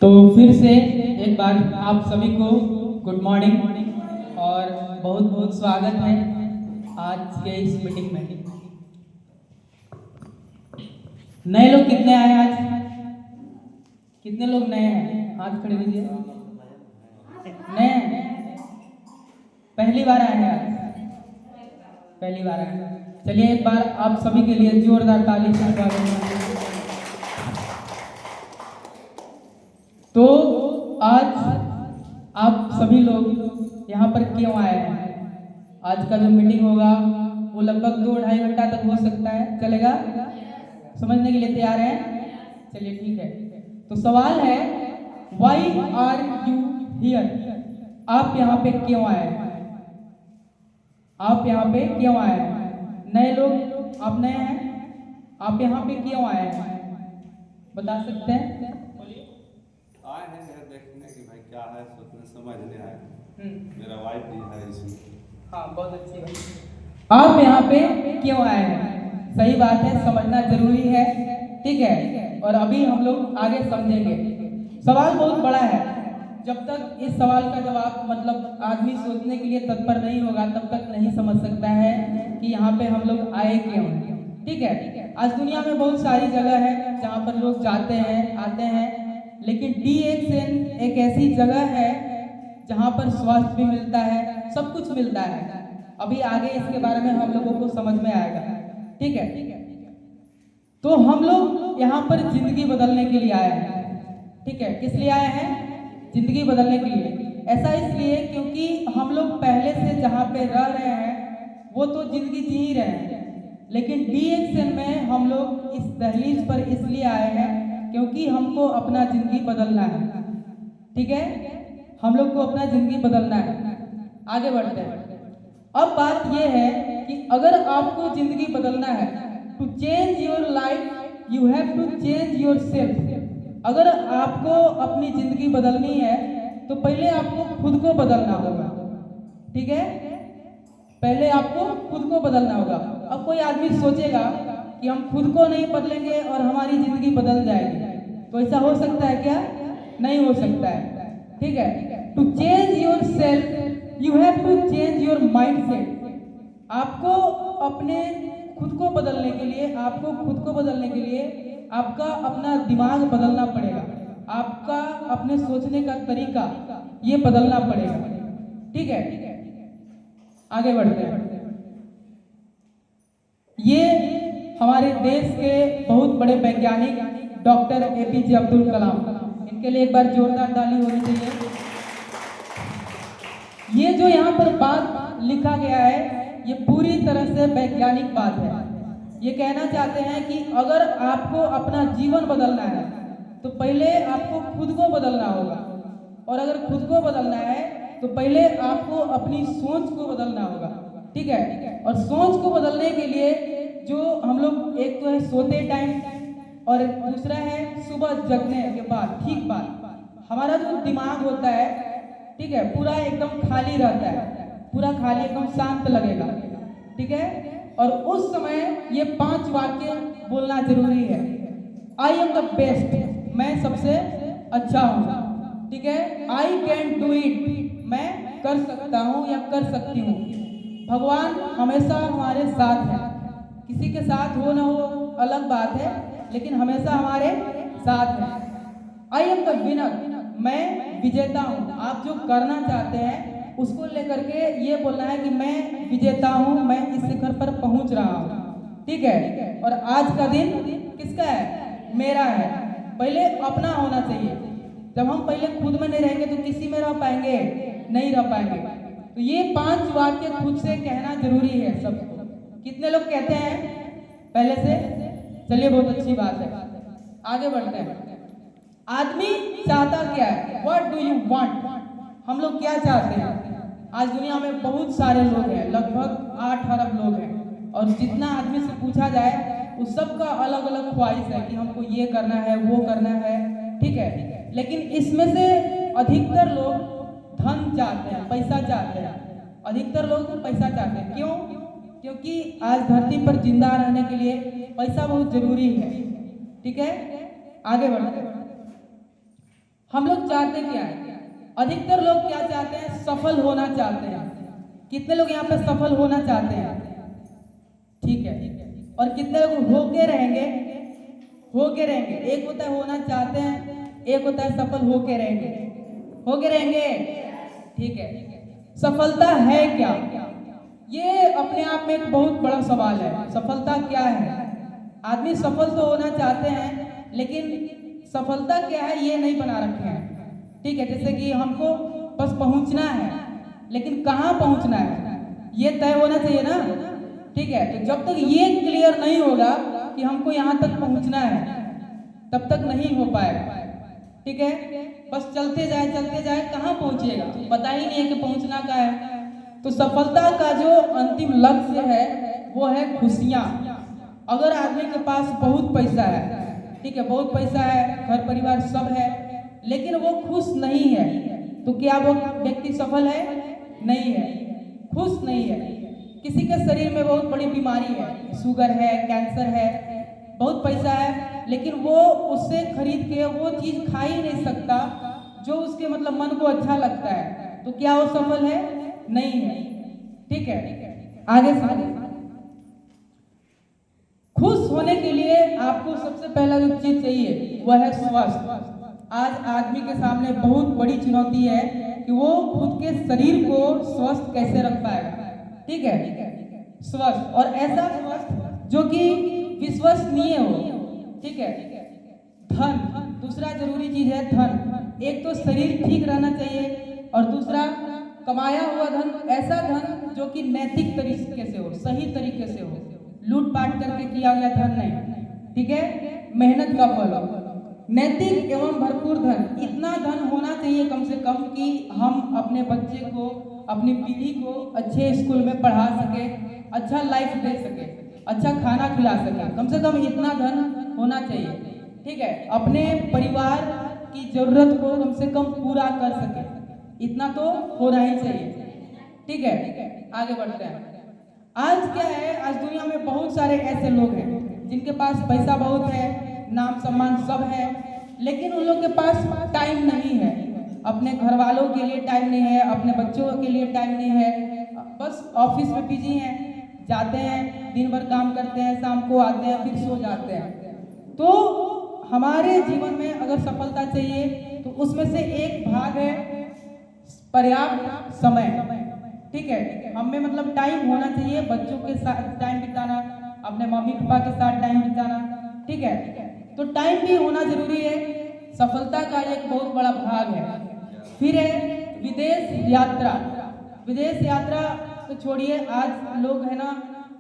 तो फिर से एक बार आप सभी को गुड मॉर्निंग और बहुत बहुत स्वागत है आज के इस मीटिंग में। नए लोग कितने आए आज? कितने लोग नए हैं? हाथ खड़े कीजिए। नए हैं? पहली बार आए हैं आज? पहली बार आए हैं। चलिए एक बार आप सभी के लिए जोरदार ताली से स्वागत। तो आज आप सभी लोग यहाँ पर क्यों आए हैं? आज का जो मीटिंग होगा वो लगभग 2-2.5 घंटा तक हो सकता है। चलेगा? समझने के लिए तैयार हैं? चलिए ठीक है। तो सवाल है, वाई आर यू हियर? आप यहाँ पे क्यों आए हैं? आप यहाँ पे क्यों आए हैं? नए लोग, आप नए हैं, आप यहाँ पे क्यों आए हैं? बता सकते हैं? आए हैं यह देखने कि भाई क्या है, सोचने समझने आए। मेरा वाइफ भी है इसमें। हाँ, बहुत अच्छी बात। आप यहाँ पे क्यों आए हैं? सही बात है, समझना जरूरी है। ठीक है, और अभी हम लोग आगे समझेंगे। सवाल बहुत बड़ा है। जब तक इस सवाल का जवाब मतलब आदमी सोचने के लिए तत्पर नहीं होगा तब तक नहीं समझ सकता है कि यहाँ पे हम लोग आए क्यों। ठीक है, आज दुनिया में बहुत सारी जगह है जहाँ पर लोग जाते हैं, आते हैं, लेकिन DXN एक ऐसी जगह है जहाँ पर स्वास्थ्य भी मिलता है, सब कुछ मिलता है। अभी आगे इसके बारे में हम लोगों को समझ में आएगा। ठीक है, तो हम लोग यहाँ पर जिंदगी बदलने के लिए आए हैं। ठीक है, किस लिए आए हैं? जिंदगी बदलने के लिए। ऐसा इसलिए क्योंकि हम लोग पहले से जहाँ पे रह रहे हैं वो तो जिंदगी जी ही रहे हैं, लेकिन DXN में हम लोग इस दहलीज पर इसलिए आए हैं क्योंकि हमको अपना जिंदगी बदलना है। ठीक है, हम लोग को अपना जिंदगी बदलना है। आगे बढ़ते हैं। अब बात यह है कि अगर आपको जिंदगी बदलना है, to change your life you have to change yourself. अगर आपको अपनी जिंदगी बदलनी है तो पहले आपको खुद को बदलना होगा। ठीक है, पहले आपको खुद को बदलना होगा। अब कोई आदमी सोचेगा कि हम खुद को नहीं बदलेंगे और हमारी जिंदगी बदल जाएगी, तो ऐसा हो सकता है क्या? नहीं हो सकता है। ठीक है, to change yourself you have to change your mindset. आपको अपने खुद को बदलने के लिए, आपको खुद को बदलने के लिए आपका अपना दिमाग बदलना पड़ेगा। आपका अपने सोचने का तरीका ये बदलना पड़ेगा। ठीक है, आगे बढ़ते हैं। ये हमारे देश के बहुत बड़े वैज्ञानिक डॉक्टर APJ अब्दुल कलाम, इनके लिए एक बार जोरदार ताली होनी चाहिए। ये जो यहाँ पर बात लिखा गया है ये पूरी तरह से वैज्ञानिक बात है। ये कहना चाहते हैं कि अगर आपको अपना जीवन बदलना है तो पहले आपको खुद को बदलना होगा, और अगर खुद को बदलना है तो पहले आपको अपनी सोच को बदलना होगा। ठीक है, और सोच को बदलने के लिए जो हम लोग, एक तो है सोते टाइम और दूसरा है सुबह जगने के बाद। ठीक बात, हमारा जो दिमाग होता है, ठीक है, पूरा एकदम खाली रहता है, पूरा खाली, एकदम शांत लगेगा। ठीक है, और उस समय ये 5 वाक्य बोलना जरूरी है। आई एम द बेस्ट, मैं सबसे अच्छा हूँ। ठीक है, आई कैन डू इट, मैं कर सकता हूँ या कर सकती हूँ। भगवान हमेशा हमारे साथ है, किसी के साथ हो ना हो अलग बात है, लेकिन हमेशा हमारे साथ है। आई एम द विनर, मैं विजेता हूँ। आप जो करना चाहते हैं उसको लेकर के ये बोलना है कि मैं विजेता हूँ, मैं इस शिखर पर पहुंच रहा हूँ। ठीक है, और आज का दिन किसका है? मेरा है। पहले अपना होना चाहिए। जब हम पहले खुद में नहीं रहेंगे तो किसी में रह पाएंगे? नहीं रह पाएंगे। तो ये 5 वाक्य खुद से कहना जरूरी है सबको। कितने लोग कहते हैं पहले से? चलिए, बहुत अच्छी बात है। आगे बढ़ते हैं। आदमी चाहता क्या है? What do you want? हम लोग क्या चाहते हैं? आज दुनिया में बहुत सारे लोग हैं, लगभग 8 अरब लोग हैं, और जितना आदमी से पूछा जाए उस सबका अलग अलग ख्वाहिश है कि हमको ये करना है, वो करना है। ठीक है, लेकिन इसमें से अधिकतर लोग धन चाहते हैं, पैसा चाहते हैं। अधिकतर लोग पैसा चाहते हैं। क्यों? क्योंकि आज धरती पर जिंदा रहने के लिए पैसा बहुत जरूरी है। ठीक है, आगे बढ़ते हैं। हम लोग चाहते क्या है? अधिकतर लोग क्या चाहते हैं? सफल होना चाहते हैं। कितने लोग यहाँ पे सफल होना चाहते हैं? ठीक है। और कितने लोग होके रहेंगे? होके रहेंगे। एक होता है होना चाहते हैं, एक होता है सफल होके रहेंगे। होके रहेंगे, ठीक है। सफलता है क्या? ये अपने आप में एक बहुत बड़ा सवाल है। सफलता क्या है? आदमी सफल तो होना चाहते हैं, लेकिन सफलता क्या है ये नहीं बना रखे हैं। ठीक है, जैसे कि हमको बस पहुंचना है, लेकिन कहाँ पहुंचना है ये तय होना चाहिए ना। ठीक है, तो जब तक ये क्लियर नहीं होगा कि हमको यहाँ तक पहुंचना है, तब तक नहीं हो पाएगा। ठीक है, बस चलते जाए, कहाँ पहुंचेगा पता ही नहीं है कि पहुंचना का है। तो सफलता का जो अंतिम लक्ष्य है वो है खुशियाँ। अगर आदमी के पास बहुत पैसा है, ठीक है, बहुत पैसा है, घर परिवार सब है, लेकिन वो खुश नहीं है, तो क्या वो व्यक्ति सफल है? नहीं है, खुश नहीं है। किसी के शरीर में बहुत बड़ी बीमारी है, शुगर है, कैंसर है, बहुत पैसा है, लेकिन वो उससे खरीद के वो चीज खा ही नहीं सकता जो उसके मतलब मन को अच्छा लगता है, तो क्या वो सफल है? नहीं है। ठीक है, आगे से खुश होने के लिए आपको सबसे पहला जो चीज चाहिए वो है स्वस्थ। आज आदमी के सामने बहुत बड़ी चुनौती है कि वो खुद के शरीर को स्वस्थ कैसे रख पाएगा। ठीक है, स्वस्थ, और ऐसा स्वस्थ जो कि विश्वसनीय हो। ठीक है, धन दूसरा जरूरी चीज है। धन, एक तो शरीर ठीक रहना चाहिए, और दूसरा कमाया हुआ धन, ऐसा धन जो कि नैतिक तरीके से हो, सही तरीके से हो, लूट पाट करके किया गया धन नहीं। ठीक है, मेहनत का फल हो, नैतिक एवं भरपूर धन। इतना धन होना चाहिए कम से कम कि हम अपने बच्चे को, अपनी पीढ़ी को अच्छे स्कूल में पढ़ा सके, अच्छा लाइफ दे सके, अच्छा खाना खिला सके, कम से कम इतना धन होना चाहिए। ठीक है, अपने परिवार की जरूरत को कम से कम पूरा कर सके, इतना तो होना ही चाहिए। ठीक है, आगे बढ़ते हैं। आज क्या है, आज दुनिया में बहुत सारे ऐसे लोग हैं जिनके पास पैसा बहुत है, नाम सम्मान सब है, लेकिन उन लोग के पास टाइम नहीं है, अपने घर वालों के लिए टाइम नहीं है, अपने बच्चों के लिए टाइम नहीं है, बस ऑफिस में बिजी हैं, जाते हैं, दिन भर काम करते हैं, शाम को आते हैं, फिर सो जाते हैं। तो हमारे जीवन में अगर सफलता चाहिए तो उसमें से एक भाग है पर्याप्त समय। ठीक है, हमें मतलब टाइम होना चाहिए, बच्चों के साथ टाइम बिताना, अपने मम्मी पापा के साथ टाइम बिताना। ठीक है, तो टाइम भी होना जरूरी है, सफलता का एक बहुत बड़ा भाग है। फिर है विदेश यात्रा। विदेश यात्रा तो छोड़िए, आज लोग है ना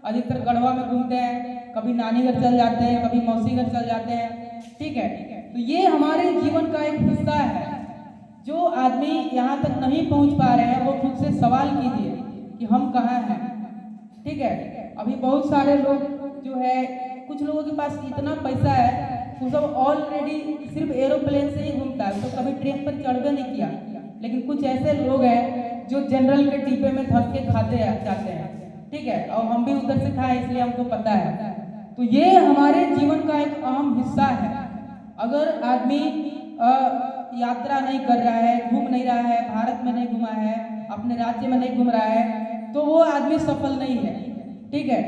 अधिकतर गढ़वा में घूमते हैं, कभी नानी घर चल जाते हैं, कभी मौसी घर चल जाते हैं। ठीक है, तो ये हमारे जीवन का एक हिस्सा है। जो आदमी यहाँ तक नहीं पहुँच पा रहे हैं वो खुद से सवाल कीजिए कि हम कहाँ हैं। ठीक है, अभी बहुत सारे लोग जो है, कुछ लोगों के पास इतना पैसा है वो सब ऑलरेडी सिर्फ एरोप्लेन से ही घूमता है, तो कभी ट्रेन पर चढ़ नहीं किया। लेकिन कुछ ऐसे लोग हैं जो जनरल के डिब्बे में धस के खाते जाते हैं। ठीक है, और हम भी उधर से खाए इसलिए हमको पता है। तो ये हमारे जीवन का एक अहम हिस्सा है। अगर आदमी यात्रा नहीं कर रहा है, घूम नहीं रहा है, भारत में नहीं घुमा है, अपने राज्य में नहीं घूम रहा है, तो वो आदमी सफल नहीं है। ठीक है,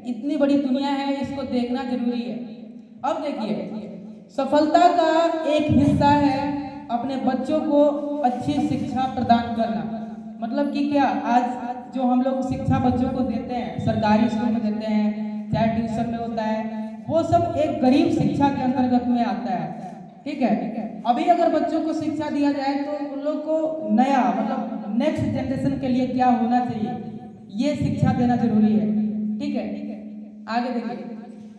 इतनी बड़ी दुनिया है, इसको देखना जरूरी है। अब देखिए, सफलता का एक हिस्सा है अपने बच्चों को अच्छी शिक्षा प्रदान करना। मतलब कि क्या, आज जो हम लोग शिक्षा बच्चों को देते हैं, सरकारी स्कूल में देते हैं, चाहे ट्यूशन में होता है, वो सब एक गरीब शिक्षा के अंतर्गत में आता है। ठीक है, अभी अगर बच्चों को शिक्षा दिया जाए तो उन लोग को नया मतलब नेक्स्ट जनरेशन के लिए क्या होना चाहिए, ये शिक्षा देना जरूरी है। ठीक है, आगे देखिए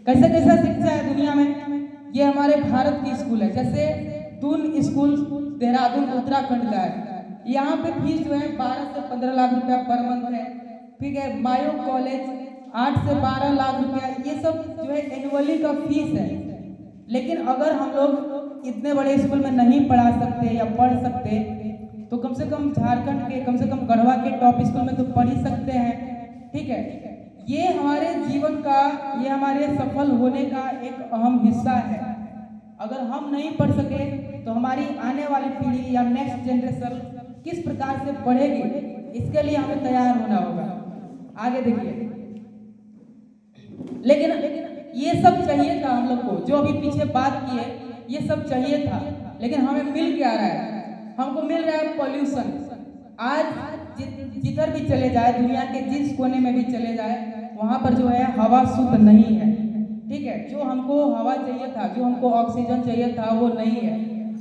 कैसे कैसा शिक्षा है दुनिया में। ये हमारे भारत की स्कूल है, जैसे दून स्कूल देहरादून उत्तराखंड का है। यहाँ पे फीस जो है 12 से 15 लाख रुपया पर मंथ है। ठीक है, मायो कॉलेज 8 से 12 लाख रुपया, ये सब जो है एनुअली का फीस है। लेकिन अगर हम लोग इतने बड़े स्कूल में नहीं पढ़ा सकते या पढ़ सकते, तो कम से कम झारखंड के, कम से कम गढ़वा के टॉप स्कूल में तो पढ़ ही सकते हैं। ठीक है, ये हमारे जीवन का, ये हमारे सफल होने का एक अहम हिस्सा है। अगर हम नहीं पढ़ सके तो हमारी आने वाली पीढ़ी या नेक्स्ट जनरेशन किस प्रकार से बढ़ेगी, इसके लिए हमें तैयार होना होगा। आगे देखिए, लेकिन ये सब चाहिए था हम लोग को, जो अभी पीछे बात की है ये सब चाहिए था, लेकिन हमें मिल क्या रहा है? हमको मिल रहा है पॉल्यूशन। आज जिधर भी चले जाए, दुनिया के जिस कोने में भी चले जाए, वहाँ पर जो है हवा शुद्ध नहीं है। ठीक है, जो हमको हवा चाहिए था, जो हमको ऑक्सीजन चाहिए था, वो नहीं है।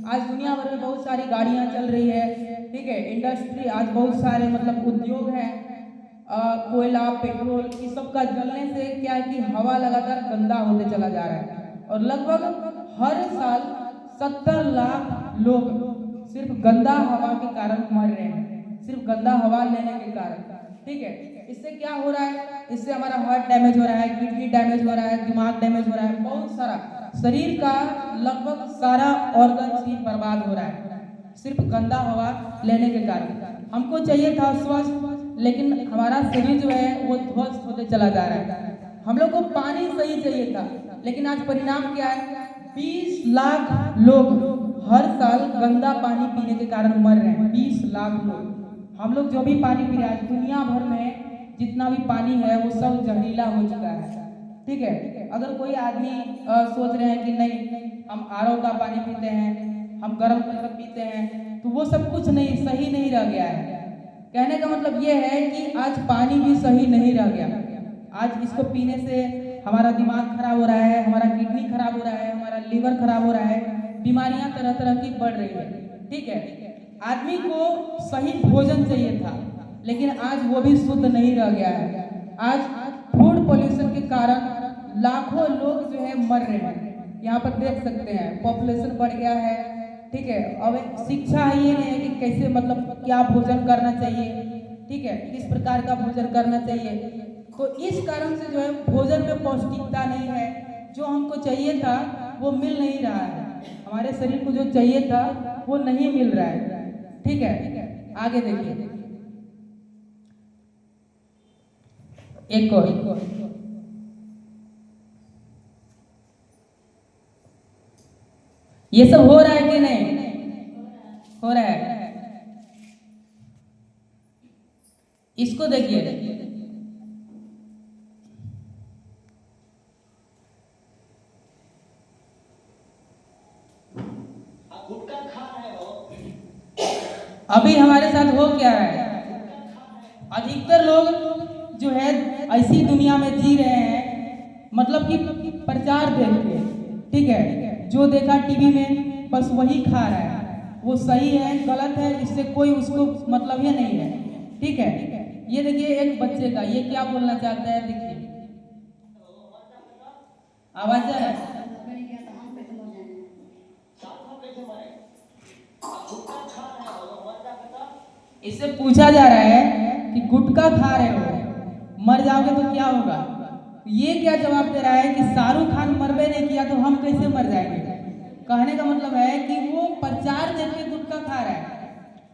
आज दुनिया भर में बहुत सारी गाड़ियाँ चल रही है, ठीक है, इंडस्ट्री, आज बहुत सारे मतलब उद्योग हैं, कोयला, पेट्रोल, इस सब का जलने से क्या है कि हवा लगातार गंदा होते चला जा रहा है, और लगभग हर साल 70 लाख लोग सिर्फ गंदा हवा के कारण मर रहे हैं, सिर्फ गंदा हवा लेने के कारण। ठीक है, इससे क्या हो रहा है? इससे हमारा हार्ट डैमेज हो रहा है, किडनी डैमेज हो रहा है, दिमाग डैमेज हो रहा है, बहुत सारा शरीर का लगभग सारा ऑर्गन्स ही बर्बाद हो रहा है, सिर्फ गंदा हवा लेने के कारण। हमको चाहिए था स्वस्थ, लेकिन हमारा शरीर जो है वो ध्वस्त होते चला जा रहा है। हम लोग को पानी सही चाहिए था, लेकिन आज परिणाम क्या है? 20 लाख लोग हर साल गंदा पानी पीने के कारण मर रहे हैं। 20 लाख लोग। हम लोग जो भी पानी पी रहे हैं, दुनिया भर में जितना भी पानी है वो सब जहरीला हो चुका है। ठीक है, अगर कोई आदमी सोच रहे हैं कि नहीं हम आरओ का पानी पीते हैं, हम गर्म करके पीते हैं, तो वो सब कुछ नहीं, सही नहीं रह गया है। कहने का मतलब ये है कि आज पानी भी सही नहीं रह गया। आज इसको पीने से हमारा दिमाग खराब हो रहा है, हमारा किडनी खराब हो रहा है, हमारा लीवर खराब हो रहा है, बीमारियां तरह तरह की बढ़ रही है। ठीक है, आदमी को सही भोजन चाहिए था, लेकिन आज वो भी शुद्ध नहीं रह गया है। आज फूड पॉल्यूशन के कारण लाखों लोग जो है मर रहे हैं। यहाँ पर देख सकते हैं पॉपुलेशन बढ़ गया है। ठीक है, अब शिक्षा ये नहीं है कि कैसे मतलब क्या भोजन करना चाहिए, ठीक है, किस प्रकार का भोजन करना चाहिए। तो इस कारण से जो है भोजन में पौष्टिकता नहीं है, जो हमको चाहिए था वो मिल नहीं रहा है, हमारे शरीर को जो चाहिए था वो नहीं मिल रहा है। ठीक है, आगे देखिए, एक और ये सब हो रहा है कि नहीं? हो रहा है। इसको देखिए, अभी हमारे साथ हो क्या है? अधिकतर लोग जो है ऐसी दुनिया में जी रहे हैं, मतलब कि प्रचार देख के, ठीक है, जो देखा टीवी में बस वही खा रहा है। वो सही है गलत है इससे कोई उसको मतलब ही नहीं है। ठीक है, ये देखिए एक बच्चे का, ये क्या बोलना चाहता है, देखिए आवाज आ रहा है। इससे पूछा जा रहा है कि गुटखा खा रहे हो, मर जाओगे तो क्या होगा? ये क्या जवाब दे रहा है कि शाहरुख खान मरबे नहीं किया तो हम कैसे मर जाएंगे। कहने का मतलब है कि वो प्रचार देख के गुटखा खा रहा है।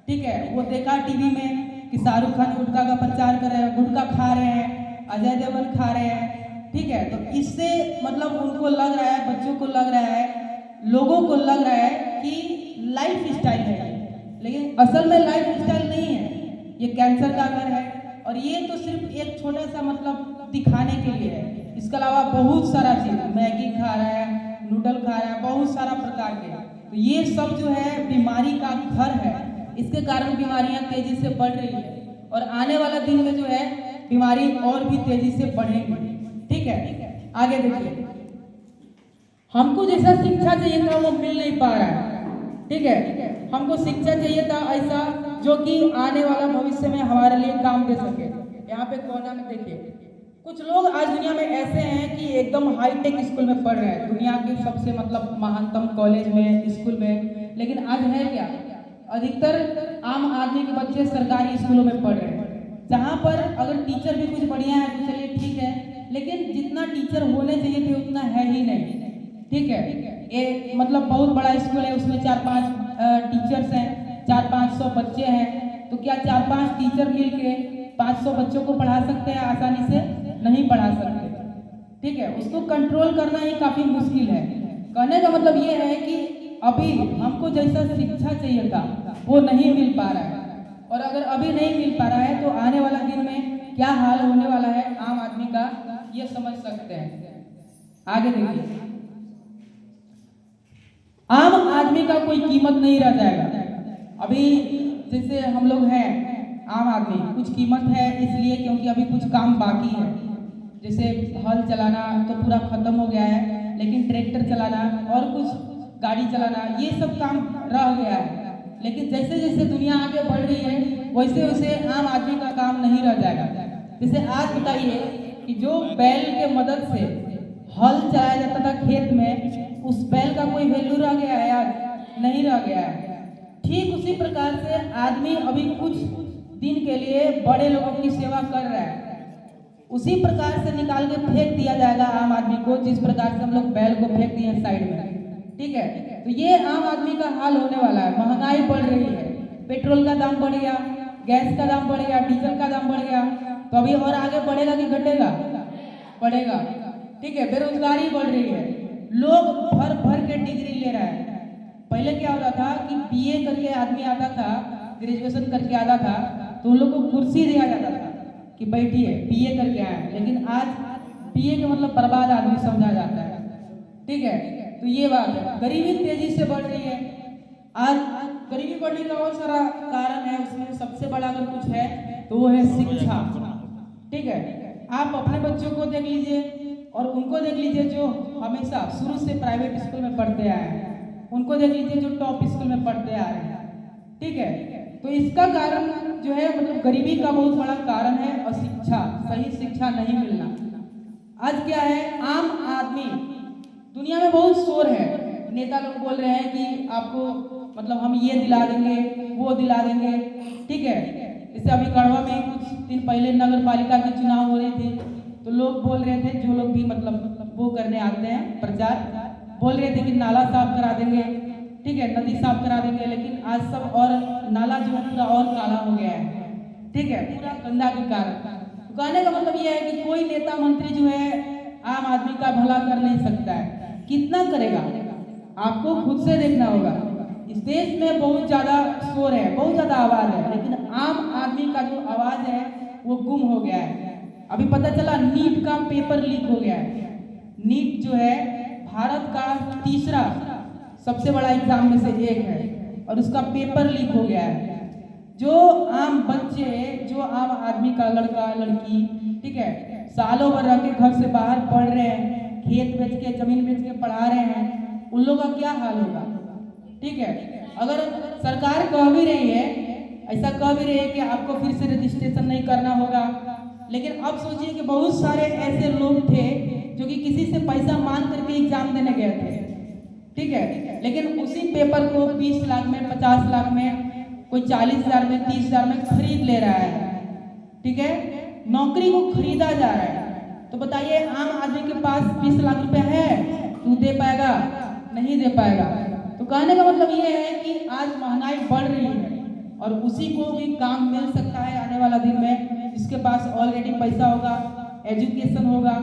ठीक है, वो देखा टीवी में कि शाहरुख खान गुटखा का प्रचार कर रहे हैं, गुटखा खा रहे हैं, अजय देवगन खा रहे हैं। ठीक है, तो इससे मतलब उनको लग रहा है, बच्चों को लग रहा है, लोगों को लग रहा है कि लाइफ स्टाइल है, लेकिन असल में लाइफ स्टाइल नहीं है, ये कैंसर का घर है। और ये तो सिर्फ एक छोटा सा मतलब दिखाने के लिए है, इसके अलावा बहुत सारा चीज, मैगी खा रहा है, नूडल खा रहा है, बहुत सारा प्रकार के। तो ये सब जो है बीमारी का घर है, इसके कारण बीमारियां तेजी से बढ़ रही है, और आने वाला दिन में जो है बीमारी और भी तेजी से बढ़ेगी। ठीक है, आगे देखिए, हमको जैसा शिक्षा चाहिए था वो मिल नहीं पा रहा है। ठीक है, हमको शिक्षा चाहिए था ऐसा जो कि आने वाला भविष्य में हमारे लिए काम दे सके। यहाँ पे कोना में देखिए, कुछ लोग आज दुनिया में ऐसे हैं कि एकदम हाईटेक स्कूल में पढ़ रहे हैं, दुनिया के सबसे मतलब महानतम कॉलेज में, स्कूल में, लेकिन आज है क्या, अधिकतर आम आदमी के बच्चे सरकारी स्कूलों में पढ़ रहे हैं, जहाँ पर अगर टीचर भी कुछ बढ़िया है तो चलिए ठीक है, लेकिन जितना टीचर होने चाहिए थे उतना है ही नहीं। ठीक है, ये मतलब बहुत बड़ा स्कूल है, उसमें 4-5 टीचर्स हैं, 400-500 बच्चे हैं, तो क्या 4-5 टीचर मिलके 500 बच्चों को पढ़ा सकते हैं? आसानी से नहीं पढ़ा सकते। ठीक है, उसको कंट्रोल करना ही काफ़ी मुश्किल है। कहने का मतलब ये है कि अभी हमको जैसा शिक्षा चाहिए था वो नहीं मिल पा रहा है, और अगर अभी नहीं मिल पा रहा है तो आने वाला दिन में क्या हाल होने वाला है आम आदमी का, ये समझ सकते हैं। आगे देखिए, आम आदमी का कोई कीमत नहीं रह जाएगा। अभी जैसे हम लोग हैं आम आदमी, कुछ कीमत है इसलिए क्योंकि अभी कुछ काम बाकी है। जैसे हल चलाना तो पूरा खत्म हो गया है, लेकिन ट्रैक्टर चलाना और कुछ गाड़ी चलाना ये सब काम रह गया है। लेकिन जैसे जैसे दुनिया आगे बढ़ रही है वैसे वैसे आम आदमी का काम नहीं रह जाएगा। जैसे आज बताइए कि जो बैल के मदद से हल चलाया जाता था खेत में, उस बैल का कोई वैल्यू रह गया है? आज नहीं रह गया है। ठीक उसी प्रकार से आदमी अभी कुछ दिन के लिए बड़े लोगों की सेवा कर रहा है, उसी प्रकार से निकाल के फेंक दिया जाएगा आम आदमी को, जिस प्रकार से हम लोग बैल को फेंक दिए साइड में। ठीक है, तो ये आम आदमी का हाल होने वाला है। महंगाई बढ़ रही है, पेट्रोल का दाम बढ़ गया, गैस का दाम बढ़ गया, डीजल का दाम बढ़ गया, तो अभी और आगे बढ़ेगा कि घटेगा? बढ़ेगा। ठीक है, बेरोजगारी बढ़ रही है, लोग भर भर के डिग्री ले रहा है। पहले क्या होता था कि बीए करके आदमी आता था, ग्रेजुएशन करके आता था, तो उन लोग को कुर्सी दिया जाता था कि बैठिए बीए करके आए, लेकिन आज बीए का मतलब बर्बाद आदमी समझा जाता है। ठीक है, तो ये बात है। गरीबी तेजी से बढ़ रही है। आज गरीबी बढ़ने का और सारा कारण है, उसमें सबसे बड़ा अगर कुछ है तो वो है शिक्षा। ठीक है, आप अपने बच्चों को देख लीजिए और उनको देख लीजिए जो हमेशा शुरू से प्राइवेट स्कूल में पढ़ते आए हैं, उनको देख लीजिए जो टॉप स्कूल में पढ़ते आ रहे हैं। ठीक है, तो इसका कारण जो है मतलब गरीबी का बहुत बड़ा कारण है, और शिक्षा, सही शिक्षा नहीं मिलना। आज क्या है, आम आदमी, दुनिया में बहुत शोर है, नेता लोग बोल रहे हैं कि आपको मतलब हम ये दिला देंगे वो दिला देंगे। ठीक है, जैसे अभी गढ़वा में कुछ दिन पहले नगर पालिका के चुनाव हो रहे थे, तो लोग बोल रहे थे, जो लोग भी मतलब वो करने आते हैं प्रचार, बोल रहे थे कि नाला साफ करा देंगे, ठीक है, नदी साफ करा देंगे, लेकिन आज सब और नाला जो है पूरा और काला हो गया है। ठीक है, पूरा गंदा के कारण। तो कहने का मतलब यह है कि कोई नेता मंत्री जो है आम आदमी का भला कर नहीं सकता है। कितना करेगा आपको खुद से देखना होगा। इस देश में बहुत ज्यादा शोर है, बहुत ज्यादा आवाज है, लेकिन आम आदमी का जो आवाज है वो गुम हो गया है। अभी पता चला नीट का पेपर लीक हो गया है। नीट जो है भारत का तीसरा सबसे बड़ा एग्जाम में से एक है, और उसका पेपर लीक हो गया है। जो आम बच्चे, जो आम आदमी का लड़का लड़की, ठीक है, सालों भर रह के घर से बाहर पढ़ रहे हैं, खेत बेच के जमीन बेच के पढ़ा रहे हैं, उन लोगों का क्या हाल होगा? ठीक है, अगर सरकार कह भी रही है, ऐसा कह भी रही है कि आपको फिर से रजिस्ट्रेशन नहीं करना होगा, लेकिन अब सोचिए कि बहुत सारे ऐसे लोग थे जो कि किसी से पैसा मांग करके एग्जाम देने गए थे। ठीक है, लेकिन उसी पेपर को 20 लाख में, 50 लाख में, कोई 40,000 में, 30,000 में खरीद ले रहा है। ठीक है, नौकरी को खरीदा जा रहा है। तो बताइए आम आदमी के पास 20 लाख रुपए है, तू दे पाएगा? नहीं दे पाएगा। तो कहने का मतलब ये है कि आज महंगाई बढ़ रही है, और उसी को भी काम मिल सकता है आने वाला दिन में, जिसके पास ऑलरेडी पैसा होगा, एजुकेशन होगा।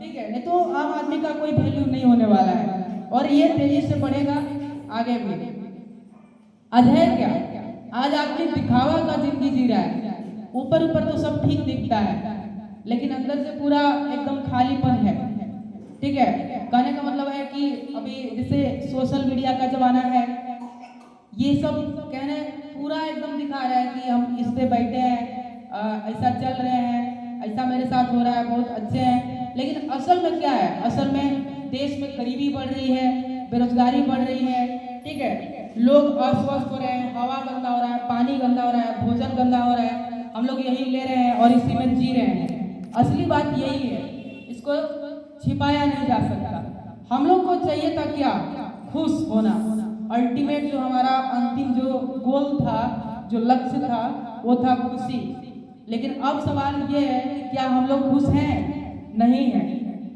ठीक है, नहीं तो आम आदमी का कोई वैल्यू नहीं होने वाला है, और ये तेजी से बढ़ेगा आगे भी। आज है क्या, आज आदमी दिखावा का जिंदगी जी रहा है। ऊपर ऊपर तो सब ठीक दिखता है, लेकिन अंदर से पूरा एकदम खालीपन है। ठीक है, कहने का मतलब है कि अभी जैसे सोशल मीडिया का जमाना है, ये सब कहने पूरा एकदम दिखा रहा है कि हम इस पे बैठे हैं, ऐसा चल रहे हैं, ऐसा मेरे साथ हो रहा है, बहुत अच्छे हैं। लेकिन असल में क्या है, असल में देश में गरीबी बढ़ रही है, बेरोजगारी बढ़ रही है। ठीक है, लोग अस्वस्थ हो रहे हैं, हवा गंदा हो रहा है, पानी गंदा हो रहा है, भोजन गंदा हो रहा है, हम लोग यही ले रहे हैं और इसी में जी रहे हैं। असली बात यही है, इसको छिपाया नहीं जा सकता। हम लोग को चाहिए था क्या? खुश होना। अल्टीमेट जो हमारा अंतिम जो गोल था, जो लक्ष्य था, वो था खुशी। लेकिन अब सवाल ये है कि क्या हम लोग खुश हैं? नहीं है।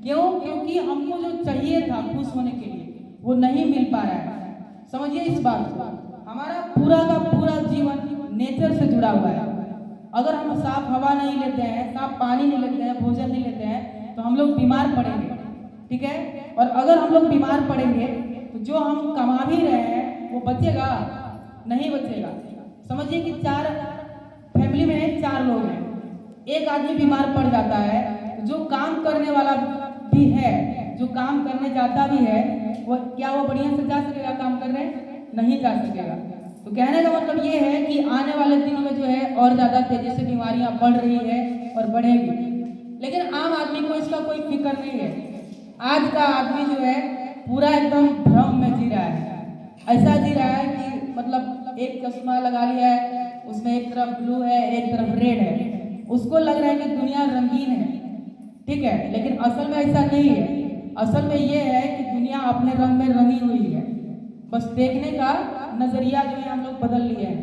क्यों? क्योंकि हमको जो चाहिए था खुश होने के लिए वो नहीं मिल पा रहा है। समझिए इस बात को, हमारा पूरा का पूरा जीवन नेचर से जुड़ा हुआ है। अगर हम साफ हवा नहीं लेते हैं, साफ पानी नहीं लेते हैं, भोजन नहीं लेते हैं, तो हम लोग बीमार पड़ेंगे। ठीक है। और अगर हम लोग बीमार पड़ेंगे तो जो हम कमा भी रहे हैं वो बचेगा? नहीं बचेगा। समझिए कि 4 फैमिली में 4 लोग हैं, एक आदमी बीमार पड़ जाता है, जो काम करने वाला भी है, जो काम करने जाता भी है, वो क्या वो बढ़िया से जा सकेगा काम करने? नहीं जा सकेगा। तो कहने का मतलब ये है कि आने वाले दिन में जो है और ज़्यादा तेजी से बीमारियां बढ़ रही है और बढ़ेगी, लेकिन आम आदमी को इसका कोई फिक्र नहीं है। आज का आदमी जो है पूरा एकदम भ्रम में जी रहा है, ऐसा जी रहा है कि मतलब एक चश्मा लगा लिया है, उसमें एक तरफ ब्लू है एक तरफ रेड है, उसको लग रहा है कि दुनिया रंगीन है, ठीक है, लेकिन असल में ऐसा नहीं है। असल में ये है कि दुनिया अपने रंग में रंगी हुई है, बस देखने का नजरिया जो है हम लोग बदल लिए हैं,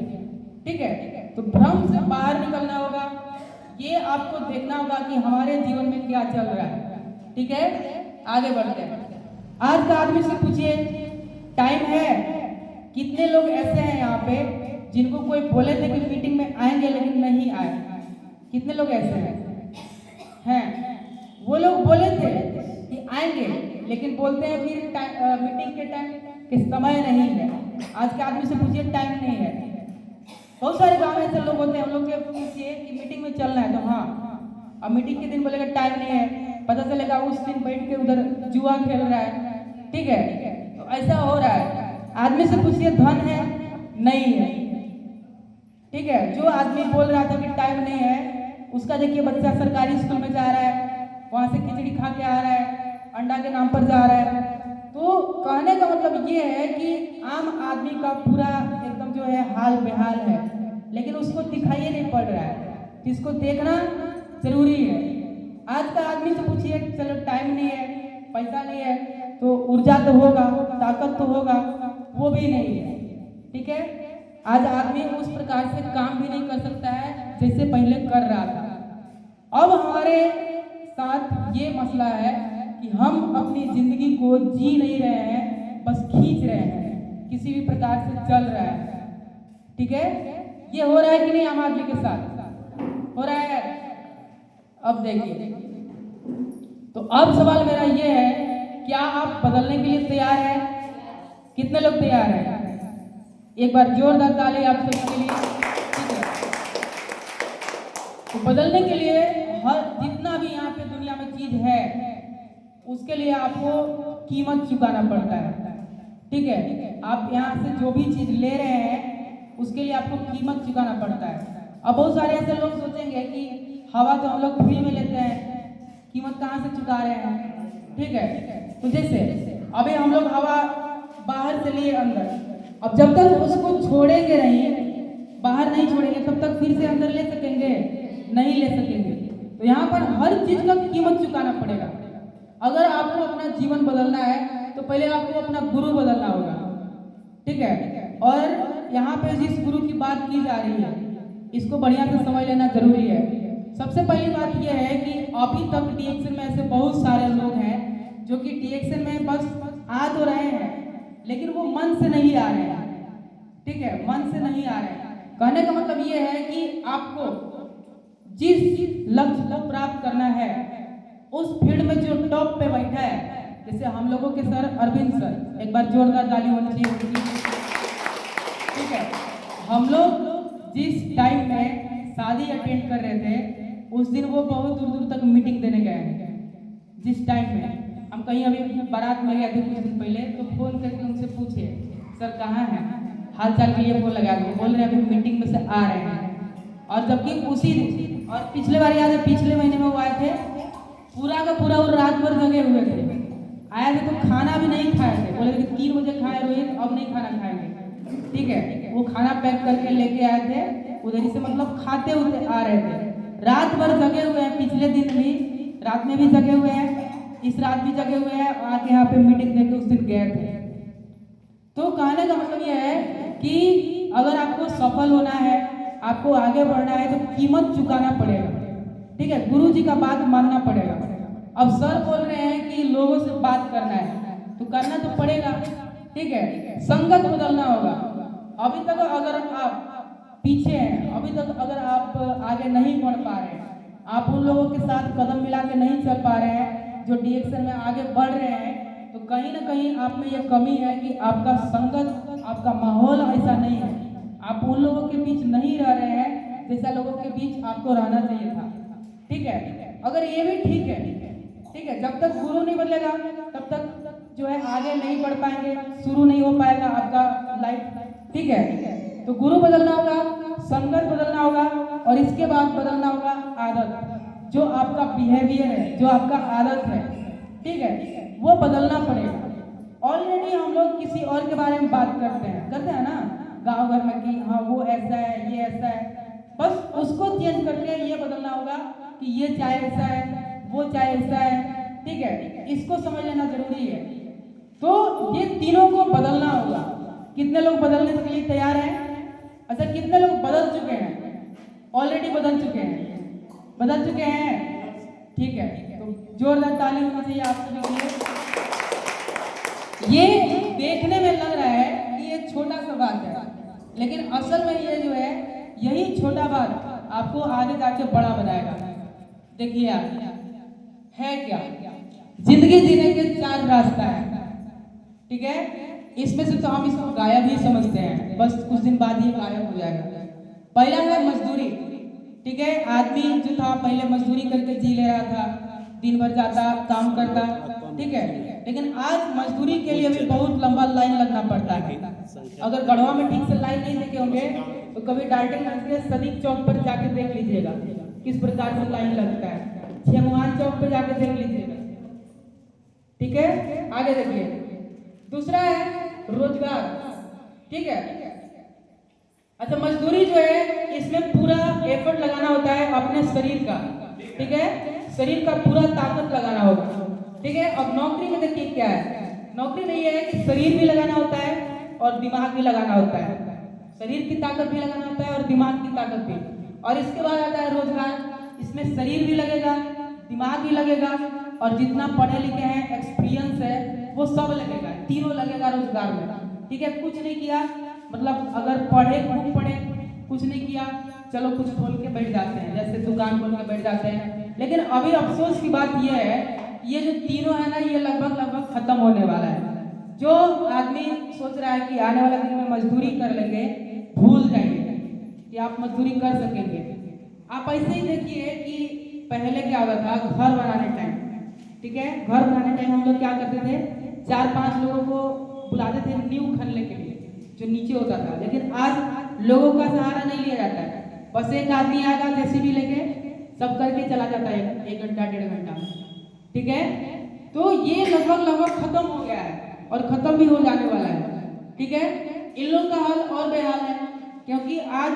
ठीक है। तो भ्रम से बाहर निकलना होगा, ये आपको देखना होगा कि हमारे जीवन में क्या चल रहा है, ठीक है। आगे बढ़ते हैं। आज का आदमी से पूछिए टाइम है? कितने लोग ऐसे हैं यहाँ पे जिनको कोई बोले थे कि मीटिंग में आएंगे लेकिन नहीं आए? कितने लोग ऐसे हैं? वो लोग बोले थे कि आएंगे लेकिन बोलते हैं फिर मीटिंग के टाइम कि समय नहीं है। आज के आदमी से पूछिए टाइम नहीं है। बहुत सारे गांव में ऐसे लोग होते हैं, हम लोग के पूछिए कि मीटिंग में चलना है तो हाँ, अब मीटिंग के दिन बोलेगा टाइम नहीं है, पता चलेगा उस दिन बैठ के उधर जुआ खेल रहा है, ठीक है। तो ऐसा हो रहा है। आदमी से पूछिए धन है? नहीं है, ठीक है। जो आदमी बोल रहा था कि टाइम नहीं है, उसका देखिए बच्चा सरकारी स्कूल में जा रहा है, वहां से खिचड़ी खा के आ रहा है, अंडा के नाम पर जा रहा है। तो कहने का मतलब ये है कि आम आदमी का पूरा एकदम जो है हाल बेहाल है, लेकिन उसको दिखाई नहीं पड़ रहा है, इसको देखना जरूरी है। आज का आदमी से पूछिए चलो टाइम नहीं है, पैसा नहीं है, तो ऊर्जा तो होगा, ताकत तो होगा, वो भी नहीं है, ठीक है। आज आदमी उस प्रकार से काम भी नहीं कर सकता है जैसे पहले कर रहा था। अब हमारे साथ ये मसला है कि हम अपनी जिंदगी को जी नहीं रहे हैं, बस खींच रहे हैं, किसी भी प्रकार से चल रहा है, ठीक है। ये हो रहा है कि नहीं आम आदमी के साथ? हो रहा है। अब देखिए, तो अब सवाल मेरा ये है, क्या आप बदलने के लिए तैयार हैं? कितने लोग तैयार हैं? एक बार जोरदार ताली आप सबके लिए, ठीक है। तो बदलने के लिए हर जितना भी यहाँ पे दुनिया में चीज है, उसके लिए आपको कीमत चुकाना पड़ता है, ठीक है। आप यहाँ से जो भी चीज ले रहे हैं उसके लिए आपको कीमत चुकाना पड़ता है। अब बहुत सारे ऐसे लोग सोचेंगे कि हवा तो हम लोग फ्री में लेते हैं, कीमत कहाँ से चुका रहे हैं, ठीक है। तो जैसे अभी हम लोग हवा बाहर से लिए अंदर, अब जब तक उसको छोड़ेंगे नहीं, बाहर नहीं छोड़ेंगे, तब तक फिर से अंदर ले सकेंगे? नहीं ले सकेंगे। तो यहाँ पर हर चीज का कीमत चुकाना पड़ेगा। अगर आपको अपना जीवन बदलना है तो पहले आपको अपना गुरु बदलना होगा, ठीक है। और यहाँ पे जिस गुरु की बात की जा रही है, इसको बढ़िया से समझ लेना जरूरी है। सबसे पहली बात यह है कि अभी तक डीएक्शन में ऐसे बहुत सारे लोग हैं जो कि डीएक्शन में बस आ तो रहे हैं लेकिन वो मन से नहीं आ रहे हैं, ठीक है, मन से नहीं आ रहे हैं। कहने का मतलब ये है कि आपको जिस लक्ष्य को प्राप्त करना है उस फील्ड में जो टॉप पे बैठा है, जैसे हम लोगों के सर अरविंद सर, एक बार जोरदार ताली होनी चाहिए उनकी, ठीक है। हम लोग जिस टाइम में शादी अटेंड कर रहे थे उस दिन वो बहुत दूर दूर तक मीटिंग देने गए हैं। जिस टाइम में हम कहीं अभी बारात में गए थे कुछ दिन पहले, तो फोन करके उनसे पूछे सर कहाँ हैं, हाल चाल के लिए फोन लगा दो, बोल रहे अभी मीटिंग में से आ रहे हैं। और जबकि उसी दिन, और पिछले बार याद है पिछले महीने में वो आए थे, पूरा का पूरा वो रात भर जगे हुए थे, आए थे तो खाना भी नहीं खाए थे, बोले थे 3 बजे खाए रोहित, अब नहीं खाना खाएंगे, ठीक है। वो खाना पैक करके लेके आए थे, उधर से मतलब खाते हुए आ रहे थे। रात भर जगे हुए हैं, पिछले दिन भी रात में भी जगे हुए हैं, इस रात भी जगे हुए हैं, आके यहाँ पे मीटिंग देके उस दिन गए थे। तो कहने का मतलब यह है कि अगर आपको सफल होना है, आपको आगे बढ़ना है, तो कीमत चुकाना पड़ेगा, ठीक है। गुरु जी का बात मानना पड़ेगा। अब सर बोल रहे हैं कि लोगों से बात करना है तो करना तो पड़ेगा, ठीक है। संगत बदलना होगा। अभी तक अगर आप पीछे हैं, अभी तक अगर आप आगे नहीं बढ़ पा रहे हैं, आप उन लोगों के साथ कदम मिला के नहीं चल पा रहे हैं, जो डायरेक्शन में आगे बढ़ रहे हैं, तो कहीं ना कहीं आप में ये कमी है कि आपका संगत, आपका माहौल ऐसा नहीं है, आप उन लोगों के बीच नहीं रह रहे हैं जैसा लोगों के बीच आपको रहना चाहिए था। ठीक है, अगर ये भी ठीक है, जब तक गुरु नहीं बदलेगा तब तक जो है आगे नहीं बढ़ पाएंगे, शुरू नहीं हो पाएगा आपका लाइफ। ठीक है, तो गुरु बदलना होगा, संगत बदलना होगा, और इसके बाद बदलना होगा आदत, जो आपका बिहेवियर है, जो आपका आदत है, ठीक है, वो बदलना पड़ेगा। ऑलरेडी हम लोग किसी और के बारे में बात करते हैं ना गांव घर में कि हाँ वो ऐसा है, ये ऐसा है, बस उसको चेंज करके ये बदलना होगा कि ये चाहे ऐसा है, वो चाहे ऐसा है। ठीक है, इसको समझ लेना जरूरी है। तो ये तीनों को बदलना होगा। कितने लोग बदलने के लिए तैयार हैं? अच्छा, कितने लोग बदल चुके हैं? ऑलरेडी बदल चुके हैं। ठीक है, तो जोरदार ताली होनी चाहिए आप सभी के लिए। ये देखने में लग रहा है कि ये छोटा सा बात है, लेकिन असल में ये जो है, यही छोटा बात आपको आगे जाके बड़ा बनाएगा। देखिए है क्या, जिंदगी जीने के 4 रास्ता है। ठीक है, इसमें से तो हम इसको गायब ही समझते हैं, बस कुछ दिन बाद ये गायब हो जाएगा। पहला है मजदूरी। ठीक है, आदमी जो था पहले मजदूरी करके जी ले रहा था, दिन भर जाता काम करता। ठीक है, लेकिन आज मजदूरी के लिए भी बहुत लंबा लाइन लगना पड़ता है। अगर गढ़वा में ठीक से लाइन नहीं देखे होंगे तो कभी डाल्टनगंज के सदीक चौक पर जाके देख लीजिएगा किस प्रकार से लाइन लगता है। छेमुहान चौक पे जाके देख लीजिएगा। ठीक है, आगे देखिए। दूसरा है रोजगार। ठीक है, अच्छा, मजदूरी जो है इसमें पूरा एफर्ट लगाना होता है अपने शरीर का। ठीक है, शरीर का पूरा ताकत लगाना होगा। ठीक है, अब नौकरी में देखिए क्या है, नौकरी में ये है कि शरीर भी लगाना होता है और दिमाग भी लगाना होता है। शरीर की ताकत भी लगाना होता है और दिमाग की ताकत भी। और इसके बाद आता है रोजगार। इसमें शरीर भी लगेगा, दिमाग भी लगेगा, और जितना पढ़े लिखे हैं, एक्सपीरियंस है, वो सब लगेगा, तीनों लगेगा रोजगार में। ठीक है, कुछ नहीं किया मतलब अगर पढ़े, खूब पढ़े, कुछ नहीं किया, चलो कुछ खोल के बैठ जाते हैं, जैसे दुकान खोल के बैठ जाते हैं। लेकिन अभी अफसोस की बात यह है, ये जो तीनों है ना, ये लगभग खत्म होने वाला है। जो आदमी सोच रहा है कि आने वाले दिन में मजदूरी कर लेंगे, भूल जाएंगे कि आप मजदूरी कर सकेंगे। आप ऐसे ही देखिए कि पहले क्या होता था, घर बनाने टाइम, ठीक है, घर बनाने टाइम हम लोग क्या करते थे, 4-5 लोगों को बुलाते थे नींव खनने के लिए, जो नीचे होता था। लेकिन आज लोगों का सहारा नहीं लिया जाता है, बस एक आदमी आएगा जेसीबी लेके, सब करके चला जाता है 1 घंटा 1.5 घंटा में। ठीक है, तो ये लगभग खत्म हो गया है और खत्म भी हो जाने वाला है। ठीक है, इन लोगों का हाल और बेहाल है, क्योंकि आज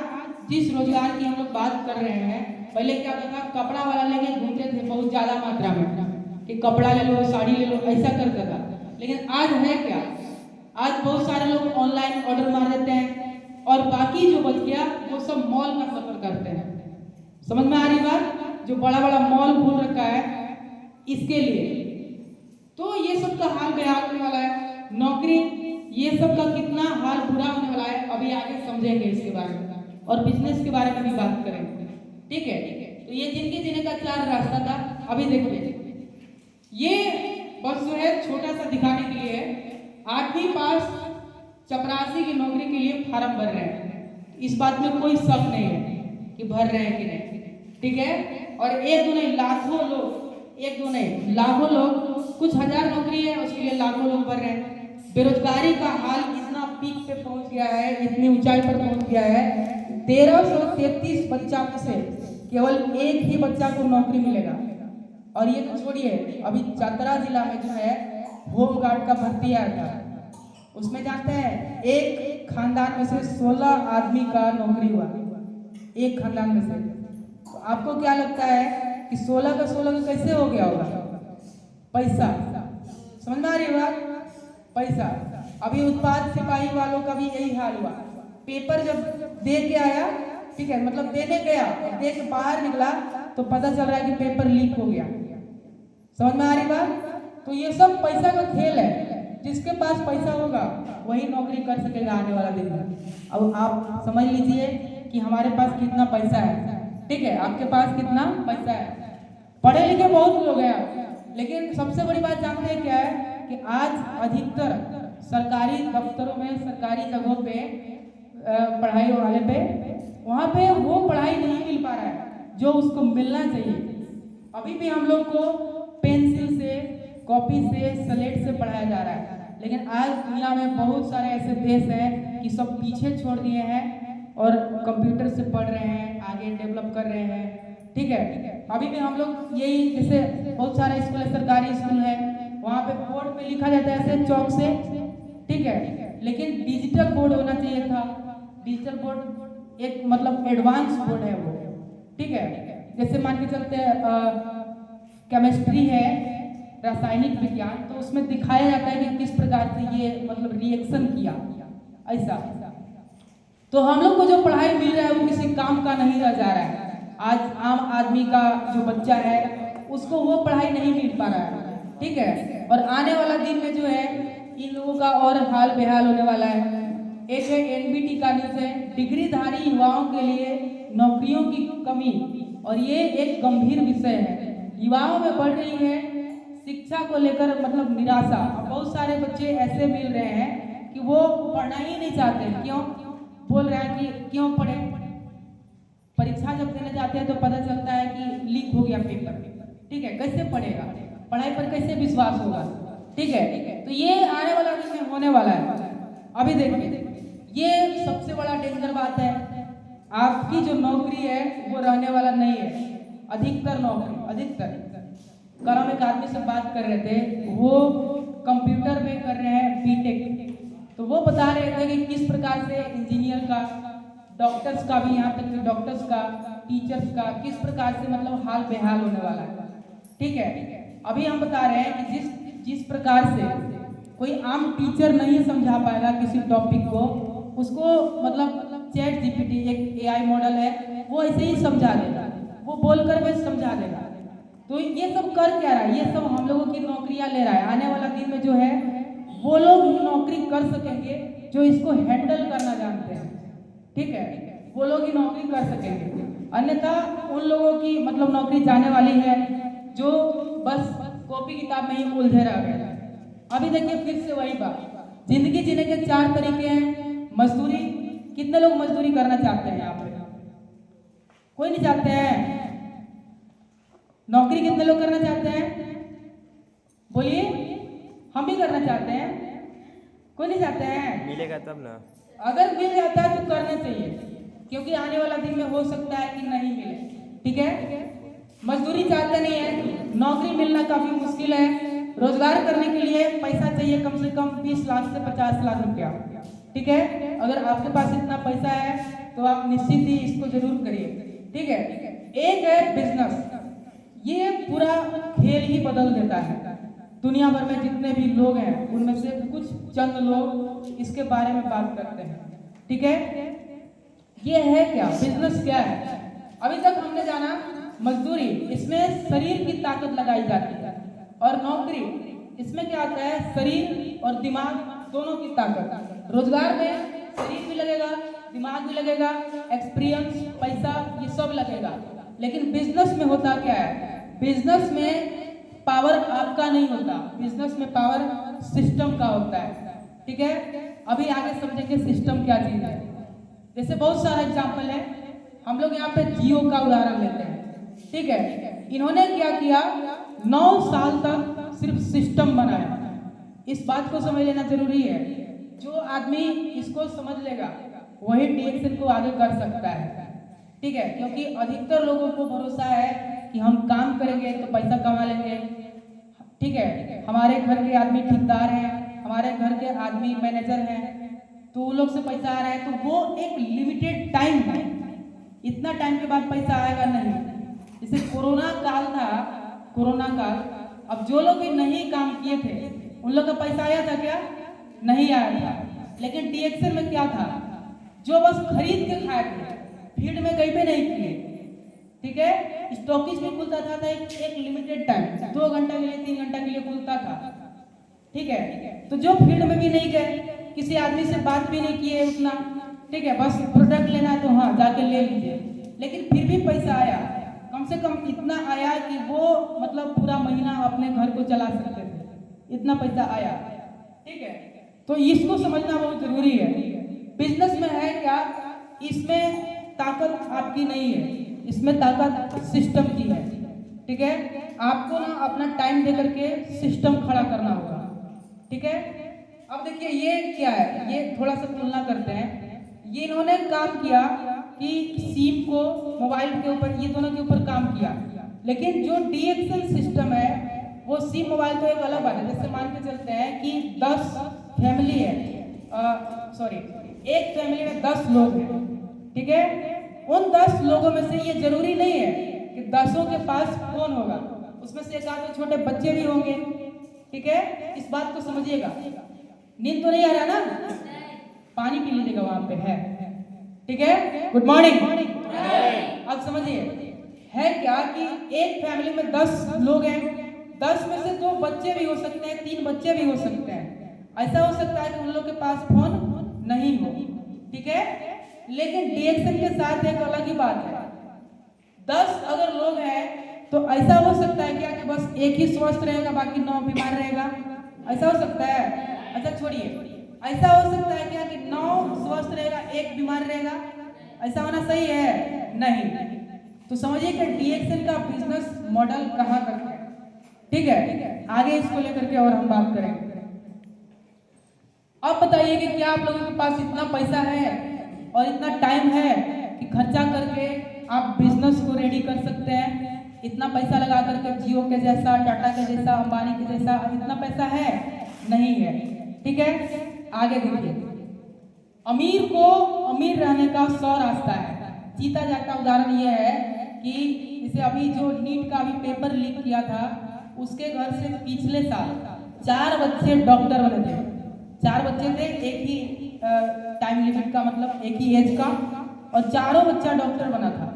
जिस रोजगार की हम लोग बात कर रहे हैं, पहले क्या होता था, कपड़ा वाला लेके घूमते थे बहुत ज्यादा मात्रा में कि कपड़ा ले लो, साड़ी ले लो, ऐसा करता था। लेकिन आज है क्या, आज बहुत सारे लोग ऑनलाइन ऑर्डर मार देते हैं और बाकी जो बच गया वो सब मॉल का सफर करते हैं। समझ में आ रही बात, जो बड़ा बड़ा मॉल खोल रखा है इसके लिए। तो ये सब का हाल बेहाल होने वाला है, नौकरी, ये सब का कितना हाल बुरा होने वाला है, अभी आगे समझेंगे इसके बारे में, और बिजनेस के बारे में भी बात करेंगे। ठीक है, तो ये जिंदगी जीने का 4 रास्ता था। अभी देखिए, ये बस जो है छोटा सा दिखाने के लिए 8वीं पास चपरासी की नौकरी के लिए फार्म भर रहे हैं। इस बात में कोई शक नहीं है कि भर रहे हैं कि नहीं। ठीक है, और एक दो नहीं, लाखों लोग, एक दो नहीं लाखों लोग, कुछ हजार नौकरी है उसके लिए लाखों लोग भर रहे हैं। बेरोजगारी का हाल इतना पीक पे पहुंच गया है, इतनी ऊंचाई पर पहुंच गया है, 1333 बच्चा में से केवल एक ही बच्चा को नौकरी मिलेगा। और ये तो छोड़िए, अभी चतरा जिला में जो है होमगार्ड का भर्ती आया था, उसमें जानते हैं एक खानदान में से 16 आदमी का नौकरी हुआ, एक खानदान में से। तो आपको क्या लगता है कि 16 का 16 का कैसे हो गया होगा? पैसा। समझ में आ रही बात? पैसा। अभी उत्पाद सिपाही वालों का भी यही हाल हुआ। पेपर जब दे के आया, ठीक है, मतलब देने गया, दे के बाहर निकला तो पता चल रहा है कि पेपर लीक हो गया। समझ में आ रही बात? तो ये सब पैसा का खेल है। जिसके पास पैसा होगा वही नौकरी कर सकेगा आने वाला दिन में। अब आप समझ लीजिए कि हमारे पास कितना पैसा है। ठीक है, आपके पास कितना पैसा है। पढ़े लिखे बहुत लोग हैं, लेकिन सबसे बड़ी बात जानते हैं क्या है कि आज अधिकतर सरकारी दफ्तरों में, सरकारी जगहों पे पढ़ाई वाले पे वहाँ पे वो पढ़ाई नहीं मिल पा रहा है जो उसको मिलना चाहिए। अभी भी हम लोग को पेंसिल से, कॉपी से, स्लेट से पढ़ाया जा रहा है। लेकिन आज दुनिया में बहुत सारे ऐसे देश हैं कि सब पीछे छोड़ दिए हैं और कंप्यूटर से पढ़ रहे हैं, आगे डेवलप कर रहे हैं। ठीक है, अभी भी हम लोग यही, जैसे बहुत सारे स्कूल है, सरकारी स्कूल है, वहाँ पे बोर्ड पे लिखा जाता है ऐसे चौक से, ठीक है, लेकिन डिजिटल बोर्ड होना चाहिए था। डिजिटल बोर्ड एक मतलब एडवांस बोर्ड है वो, ठीक है। जैसे मान के चलते केमिस्ट्री है, रासायनिक विज्ञान, तो उसमें दिखाया जाता है कि किस प्रकार से ये मतलब रिएक्शन किया, ऐसा। तो हम लोग को जो पढ़ाई मिल रहा है वो किसी काम का नहीं रह जा रहा है। आज आम आदमी का जो बच्चा है उसको वो पढ़ाई नहीं मिल पा रहा है, ठीक है। और आने वाला दिन में जो है इन लोगों का और हाल बेहाल होने वाला है। एक है एनबीटी का न्यूज़ है, डिग्रीधारी युवाओं के लिए नौकरियों की कमी, और ये एक गंभीर विषय है। युवाओं में बढ़ रही है शिक्षा को लेकर मतलब निराशा। बहुत सारे बच्चे ऐसे मिल रहे हैं कि वो पढ़ना ही नहीं चाहते। क्यों बोल रहे हैं कि क्यों पढ़े? परीक्षा जब देने जाते हैं तो पता चलता है कि लीक हो गया पेपर, ठीक है, कैसे पढ़ेगा? पढ़ाई पर कैसे विश्वास होगा? ठीक है, तो ये आने वाला दिन में होने वाला है। अभी देखिए, ये सबसे बड़ा डेंजर बात है। आपकी जो नौकरी है वो रहने वाला नहीं है। अधिकतर नौकरी, अधिकतर कल हम एक आदमी से बात कर रहे थे, वो कंप्यूटर में कर रहे हैं बीटेक, तो वो बता रहे थे कि किस प्रकार से इंजीनियर का, डॉक्टर्स का भी, यहाँ तक कि डॉक्टर्स का, टीचर्स का किस प्रकार से मतलब हाल बेहाल होने वाला है, ठीक है। अभी हम बता रहे हैं कि जिस प्रकार से कोई आम टीचर नहीं समझा पाएगा किसी टॉपिक को, उसको मतलब चैट जीपीटी एक एआई मॉडल है, वो ऐसे ही समझा देगा, वो बोलकर वैसे समझा देगा। तो ये सब कर क्या रहा है? ये सब हम लोगों की नौकरियां ले रहा है। आने वाला दिन में जो है वो लोग नौकरी कर सकेंगे जो इसको हैंडल करना जानते हैं, ठीक है, वो लोग ही नौकरी कर सकेंगे। अन्यथा उन लोगों की मतलब नौकरी जाने वाली है जो बस कॉपी किताब में ही उलझे रह गए। अभी देखिए फिर से वही बात, जिंदगी जीने के 4 तरीके हैं। मजदूरी, कितने लोग मजदूरी करना चाहते हैं यहाँ पे? कोई नहीं चाहते हैं। नौकरी कितने लोग करना चाहते हैं? बोलिए, हम भी करना चाहते हैं। कोई नहीं चाहते हैं? मिलेगा तब ना। अगर मिल जाता है तो करना चाहिए, क्योंकि आने वाला दिन में हो सकता है कि नहीं मिले, ठीक है। मजदूरी चाहते नहीं है, नौकरी मिलना काफी मुश्किल है। रोजगार करने के लिए पैसा चाहिए कम से कम 20 लाख से 50 लाख रुपया, ठीक है। अगर आपके पास इतना पैसा है तो आप निश्चित ही इसको जरूर करिए, ठीक है। एक है बिजनेस, ये पूरा खेल ही बदल देता है। दुनिया भर में जितने भी लोग हैं उनमें से कुछ चंद लोग इसके बारे में बात करते हैं, ठीक है। ये है क्या बिजनेस, क्या है? अभी तक हमने जाना मजदूरी, इसमें शरीर की ताकत लगाई जाती है, और नौकरी इसमें क्या आता है? शरीर और दिमाग दोनों की ताकत। रोजगार में शरीर भी लगेगा, दिमाग भी लगेगा, एक्सपीरियंस, पैसा, ये सब लगेगा। लेकिन बिजनेस में होता क्या है? बिजनेस में पावर आपका नहीं होता, बिजनेस में पावर सिस्टम का होता है, ठीक है। अभी आगे समझेंगे सिस्टम क्या चीज है। जैसे बहुत सारा एग्जाम्पल है, हम लोग यहाँ पे जियो का उदाहरण लेते हैं, ठीक है। इन्होंने क्या किया? 9 साल तक सिर्फ सिस्टम बनाया। इस बात को समझ लेना जरूरी है। जो आदमी इसको समझ लेगा वही डीएक्सएल को आगे कर सकता है, ठीक है। क्योंकि अधिकतर लोगों को भरोसा है कि हम काम करेंगे तो पैसा कमा लेंगे, ठीक है। हमारे घर के आदमी ठेकेदार हैं, हमारे घर के आदमी मैनेजर हैं, तो उन लोग से पैसा आ रहा है, तो वो एक लिमिटेड टाइम है, इतना टाइम के बाद पैसा आएगा नहीं। जैसे कोरोना काल था, कोरोना काल, अब जो लोग भी नहीं काम किए थे उन लोग का पैसा आया था क्या? नहीं आया था। लेकिन डीएक्सएल में क्या था? जो बस खरीद के खाए थे, फील्ड में कहीं पे नहीं किए, ठीक है। स्टॉकिस्ट भी खुलता था एक लिमिटेड टाइम, 2 घंटा के लिए, 3 घंटा के लिए खुलता था, ठीक है। तो जो फील्ड में भी नहीं गए, किसी आदमी से बात भी नहीं किए उतना, ठीक है, बस प्रोडक्ट लेना है तो हाँ जाके ले लीजिए, लेकिन फिर भी पैसा आया। कम कम से कम इतना आया कि वो मतलब पूरा महीना अपने घर को चला सकते थे, इतना पैसा आया। ठीक है, तो इसको समझना बहुत जरूरी है। बिजनेस में है क्या, इसमें ताकत आपकी नहीं है, इसमें ताकत सिस्टम की है। ठीक है, आपको ना अपना टाइम दे करके सिस्टम खड़ा करना होगा। ठीक है, अब देखिए ये क्या है, ये थोड़ा सा तुलना करते हैं। ये इन्होंने काम किया कि सिम को मोबाइल के ऊपर, ये दोनों के ऊपर काम किया, लेकिन जो डीएक्सएल सिस्टम है वो सिम मोबाइल तो एक अलग बात है। जैसे मान के चलते हैं कि 10 फैमिली है, सॉरी एक फैमिली में 10 लोग हैं। ठीक है, उन 10 लोगों में से ये जरूरी नहीं है कि 10 के पास फोन होगा, उसमें से एक आधे छोटे बच्चे भी होंगे। ठीक है, इस बात को समझिएगा। नींद तो नहीं आ रहा ना, पानी पी लीजिएगा, वहां पे है। ठीक है, गुड मॉर्निंग। अब समझिए है क्या कि एक फैमिली में 10 लोग हैं, 10 में से 2 बच्चे भी हो सकते हैं, 3 बच्चे भी हो सकते हैं। ऐसा हो सकता है कि उन लोग के पास फोन नहीं हो। ठीक है, लेकिन डीएक्सएल के साथ एक अलग ही बात है। 10 अगर लोग हैं तो ऐसा हो सकता है क्या कि बस एक ही स्वस्थ रहेगा, बाकी 9 बीमार रहेगा, ऐसा हो सकता है? अच्छा छोड़िए, ऐसा हो सकता है क्या कि 9 स्वस्थ रहेगा, 1 बीमार रहेगा? ऐसा होना सही है? नहीं। तो समझिए कि डीएक्सएल का बिजनेस मॉडल कहाँ तक है। ठीक है, आगे इसको लेकर के और हम बात करेंगे। अब बताइए कि क्या आप लोगों के पास इतना पैसा है और इतना टाइम है कि खर्चा करके आप बिजनेस को रेडी कर सकते हैं? इतना पैसा लगा करके जियो के जैसा, टाटा के जैसा, अंबानी के जैसा, इतना पैसा है? नहीं है। ठीक है, आगे देखिए। अमीर को अमीर रहने का 100 रास्ता है। जीता जाता उदाहरण यह है कि जैसे अभी जो नीट का अभी पेपर लीक किया था, उसके घर से पिछले साल 4 बच्चे डॉक्टर बने थे। 4 बच्चे थे, एक ही टाइम लिमिट का, मतलब एक ही एज का, और चारों बच्चा डॉक्टर बना था।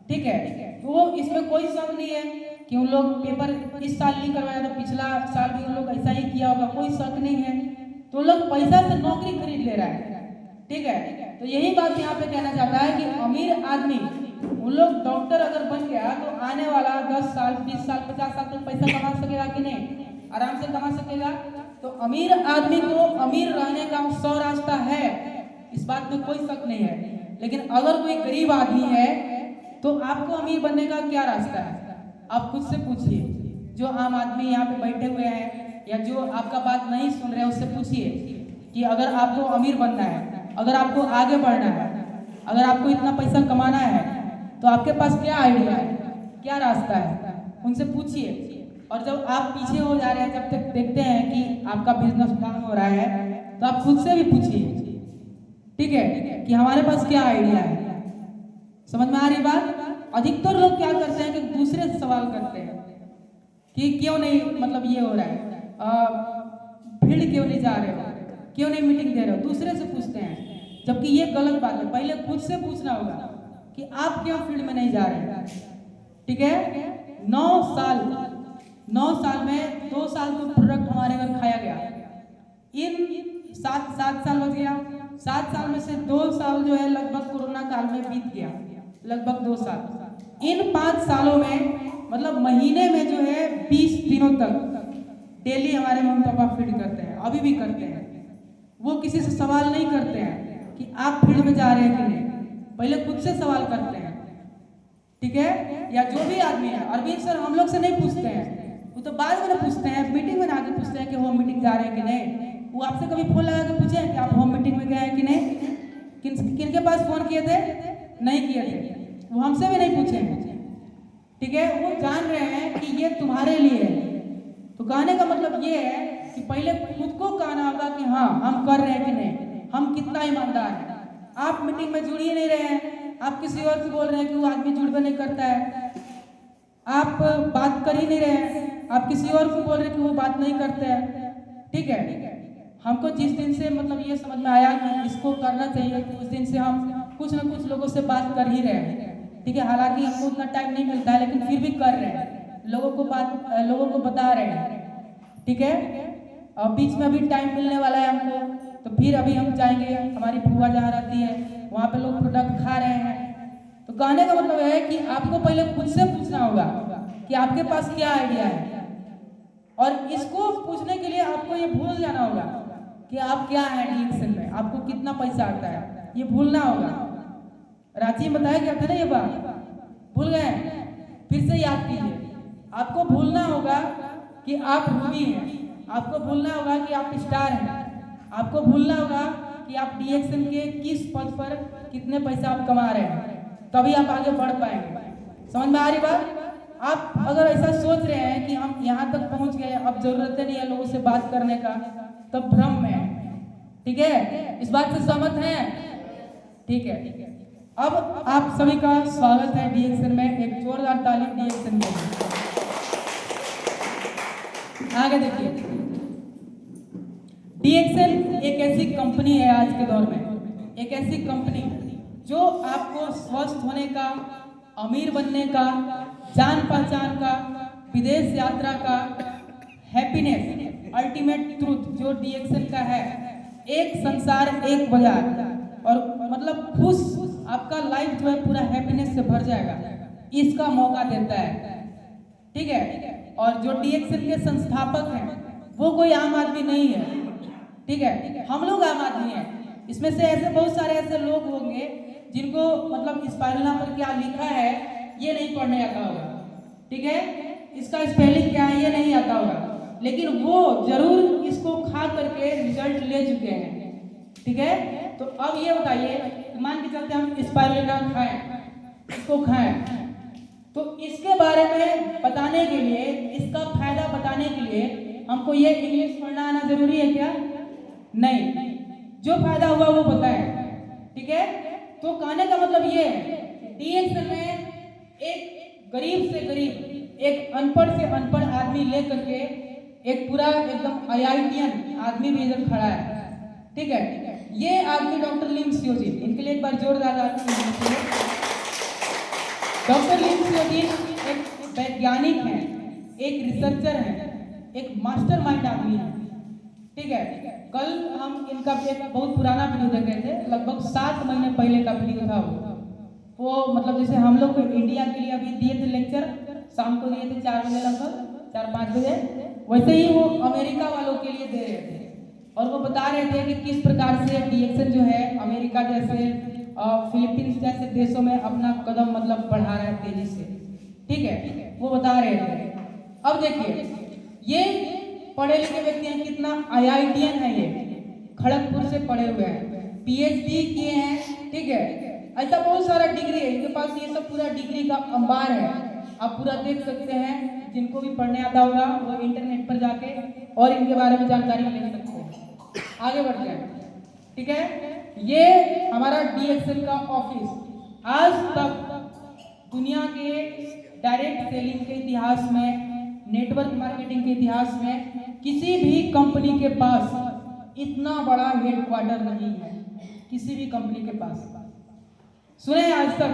ठीक है, तो इसमें कोई शक नहीं है कि उन लोग पेपर इस साल नहीं करवाया तो पिछला साल भी उन लोग ऐसा ही किया होगा, कोई शक नहीं है। तो लोग पैसा से नौकरी खरीद ले रहा है। ठीक है, तो यही बात यहाँ पे कहना चाहता है कि अमीर आदमी, उन लोग डॉक्टर अगर बन गया तो आने वाला 10 साल, 20 साल, 50 साल तक पैसा कमा सकेगा कि नहीं? आराम से कमा सकेगा। तो अमीर आदमी को अमीर रहने का 100 रास्ता है, इस बात में कोई शक नहीं है। लेकिन अगर कोई गरीब आदमी है तो आपको अमीर बनने का क्या रास्ता है? आप खुद से पूछिए। जो आम आदमी यहाँ पे बैठे हुए हैं या जो आपका बात नहीं सुन रहे हैं, उससे पूछिए कि अगर आपको अमीर बनना है, अगर आपको आगे बढ़ना है, अगर आपको इतना पैसा कमाना है, तो आपके पास क्या आइडिया है, क्या रास्ता है? उनसे पूछिए। और जब आप पीछे हो जा रहे हैं, जब तक देखते हैं कि आपका बिजनेस डाउन हो रहा है, तो आप खुद से भी पूछिए। ठीक है, कि हमारे पास क्या आइडिया है। समझ में आ रही बात? अधिकतर लोग क्या करते हैं कि दूसरे से सवाल करते हैं कि क्यों नहीं, मतलब ये हो रहा है, फील्ड क्यों नहीं जा रहे हो, क्यों नहीं मीटिंग दे रहे हो, दूसरे से पूछते हैं। जबकि ये गलत बात है, पहले खुद से पूछना होगा कि आप क्यों फील्ड में नहीं जा रहे हैं। ठीक है, 9 साल में 2 साल तो प्रोडक्ट हमारे घर खाया गया, इन 7 साल बच गया। 7 साल में से 2 साल जो है लगभग कोरोना काल में बीत गया, लगभग 2 साल। इन 5 सालों में मतलब महीने में जो है 20 दिनों तक डेली हमारे मम्मी पापा फीड करते हैं, अभी भी करते हैं। वो किसी से सवाल नहीं करते हैं कि आप फील्ड में जा रहे हैं कि नहीं, पहले खुद से सवाल करते हैं। ठीक है, या जो भी आदमी है, अरविंद सर हम लोग से नहीं पूछते हैं, वो तो बाद में पूछते हैं, मीटिंग में आके पूछते हैं कि होम मीटिंग जा रहे हैं कि नहीं। वो आपसे कभी फोन लगा के पूछे कि आप होम मीटिंग में गए हैं कि नहीं? किन के पास फोन किए थे? नहीं किए थे, वो हमसे भी नहीं पूछे हैं। ठीक है, वो जान रहे हैं कि ये तुम्हारे लिए है। तो कहने का मतलब ये है कि पहले खुद को कहना होगा कि हाँ हम कर रहे हैं कि नहीं, हम कितना ईमानदार हैं। आप मीटिंग में जुड़ ही नहीं रहे हैं, आप किसी और से बोल रहे हैं कि वो आदमी जुड़बे नहीं करता है, आप बात कर ही नहीं रहे हैं, आप किसी और को बोल रहे हैं कि वो बात नहीं करते हैं। ठीक है, हमको जिस दिन से मतलब ये समझ में आया कि इसको करना चाहिए, उस दिन से हम कुछ ना कुछ लोगों से बात कर ही रहे हैं। ठीक है, हालांकि हमको उतना टाइम नहीं मिलता है, लेकिन फिर भी कर रहे हैं, लोगों को बता रहे हैं। ठीक है, और बीच में अभी टाइम मिलने वाला है हमको, तो फिर अभी हम जाएंगे, हमारी फुआ जहाँ रहती है वहाँ पे लोग प्रोडक्ट खा रहे हैं। तो कहने का मतलब है कि आपको पहले खुद से पूछना होगा कि आपके पास क्या आइडिया है, और इसको पूछने के लिए आपको ये भूल जाना होगा कि आप क्या है डीएक्सएल में, आपको कितना पैसा आता है, ये भूलना होगा। रांची में बताया गया था ना ये बात, भूल गए? फिर से याद कीजिए। आपको भूलना होगा कि आप रूबी हैं, आपको भूलना होगा कि आप स्टार हैं, आपको भूलना होगा कि आप डीएक्सएल के किस पद पर कितने पैसा आप कमा रहे हैं, तभी आप आगे बढ़ पाएंगे। समझ में आ रही बात? आप अगर ऐसा सोच रहे हैं कि हम यहाँ तक पहुँच गए, अब जरूरत नहीं है लोगों से बात करने का, तब भ्रम में है। ठीक है, इस बात से सहमत हैं? ठीक है, अब आप सभी का स्वागत है डीएक्सएल में। एक जोरदार ताली डीएक्सएल में। आगे देखिए, डीएक्सएल एक ऐसी कंपनी है आज के दौर में, एक ऐसी कंपनी जो आपको स्वस्थ होने का, अमीर बनने का, जान पहचान का, विदेश यात्रा का, हैप्पीनेस, अल्टीमेट ट्रूथ जो डीएक्सएल का है, एक संसार एक बाजार, और मतलब खुश आपका लाइफ जो है पूरा हैप्पीनेस से भर जाएगा, इसका मौका देता है। ठीक है, और जो डीएक्सएल के संस्थापक हैं वो कोई आम आदमी नहीं है। ठीक है, हम लोग आम आदमी हैं। इसमें से ऐसे बहुत सारे ऐसे लोग होंगे जिनको मतलब स्पाइरल पर क्या लिखा है ये नहीं पढ़ने आता होगा। ठीक है, इसका स्पेलिंग क्या है ये नहीं आता होगा, लेकिन वो जरूर इसको खा करके रिजल्ट ले चुके हैं। ठीक है, तो अब ये बताइए, मान के चलते हम स्पाइरुलिना खाएं, इसको खाएं, तो इसके बारे में बताने के लिए, इसका फायदा बताने के लिए हमको ये इंग्लिश पढ़ना आना जरूरी है क्या? नहीं, जो फायदा हुआ वो बताएं। ठीक है, तो कहने का मतलब ये है डीएक्सएल में एक गरीब से गरीब, एक अनपढ़ से अनपढ़ आदमी लेकर के एक पूरा एकदम आईआईटीएन आदमी भी इधर खड़ा है। ठीक है, ये आदमी डॉक्टर लिम सियोजिन, इनके लिए एक बार जोरदार डॉक्टर लिम सियोजिन एक वैज्ञानिक हैं, एक रिसर्चर हैं, एक मास्टरमाइंड आदमी है। ठीक है, कल हम इनका एक बहुत पुराना वीडियो देख रहे थे, लगभग 7 महीने पहले का वीडियो था वो मतलब जैसे हम लोग इंडिया के लिए अभी दिए थे लेक्चर, शाम को दिए थे 4 बजे, लगभग 4-5 बजे, वैसे ही वो अमेरिका वालों के लिए दे रहे थे, और वो बता रहे थे कि किस प्रकार से डीएक्सएल जो है अमेरिका जैसे फिलीपींस जैसे देशों में अपना कदम मतलब बढ़ा रहा है तेजी से। ठीक है, वो बता रहे थे। अब देखिए, ये पढ़े लिखे व्यक्ति हैं, कितना आईआईटीएन है, ये खड़गपुर से पढ़े हुए हैं, पीएचडी किए हैं। ठीक है, ऐसा बहुत सारा डिग्री है इनके पास, ये सब पूरा डिग्री का अंबार है, आप पूरा देख सकते हैं। जिनको भी पढ़ने आता होगा वो इंटरनेट पर जाके और इनके बारे में जानकारी ले सकते हैं। आगे बढ़ते हैं। ठीक है, ये हमारा डीएक्सएल का ऑफिस आज तक दुनिया के डायरेक्ट सेलिंग के इतिहास में, नेटवर्क मार्केटिंग के इतिहास में किसी भी कंपनी के पास इतना बड़ा हेडक्वार्टर नहीं है, किसी भी कंपनी के पास। सुने आज तक?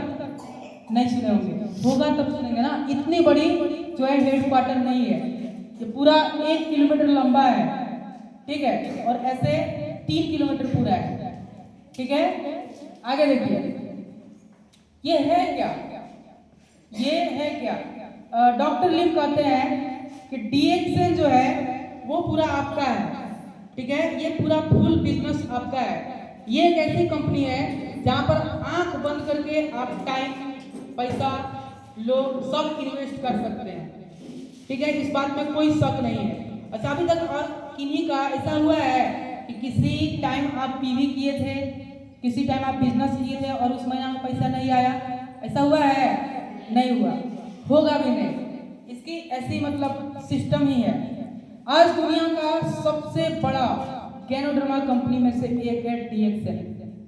नहीं सुने होंगे, होगा तब सुनेंगे ना। इतनी बड़ी जो है हेडक्वार्टर नहीं है, ये पूरा 1 किलोमीटर लंबा है। ठीक है, और ऐसे 3 किलोमीटर पूरा है। ठीक है, आगे देखिए, ये है क्या? ये है क्या? डॉक्टर लिम कहते हैं कि डीएक्सएल जो है वो पूरा आपका है। ठीक है, ये पूरा फुल बिजनेस आपका है। ये एक ऐसी कंपनी है जहां पर आंख बंद करके आप टाइम, पैसा, लोग सब इन्वेस्ट कर सकते हैं। ठीक है, इस बात में कोई शक नहीं है। अच्छा, अभी तक और किन्हीं का ऐसा हुआ है कि किसी टाइम आप पीवी किए थे, किसी टाइम आप बिजनेस किए थे और उस महीना में पैसा नहीं आया? ऐसा हुआ है? नहीं हुआ, होगा भी नहीं। इसकी ऐसी मतलब सिस्टम ही है। आज दुनिया का सबसे बड़ा गैनोडर्मा कंपनी में से एक है डीएक्सएल।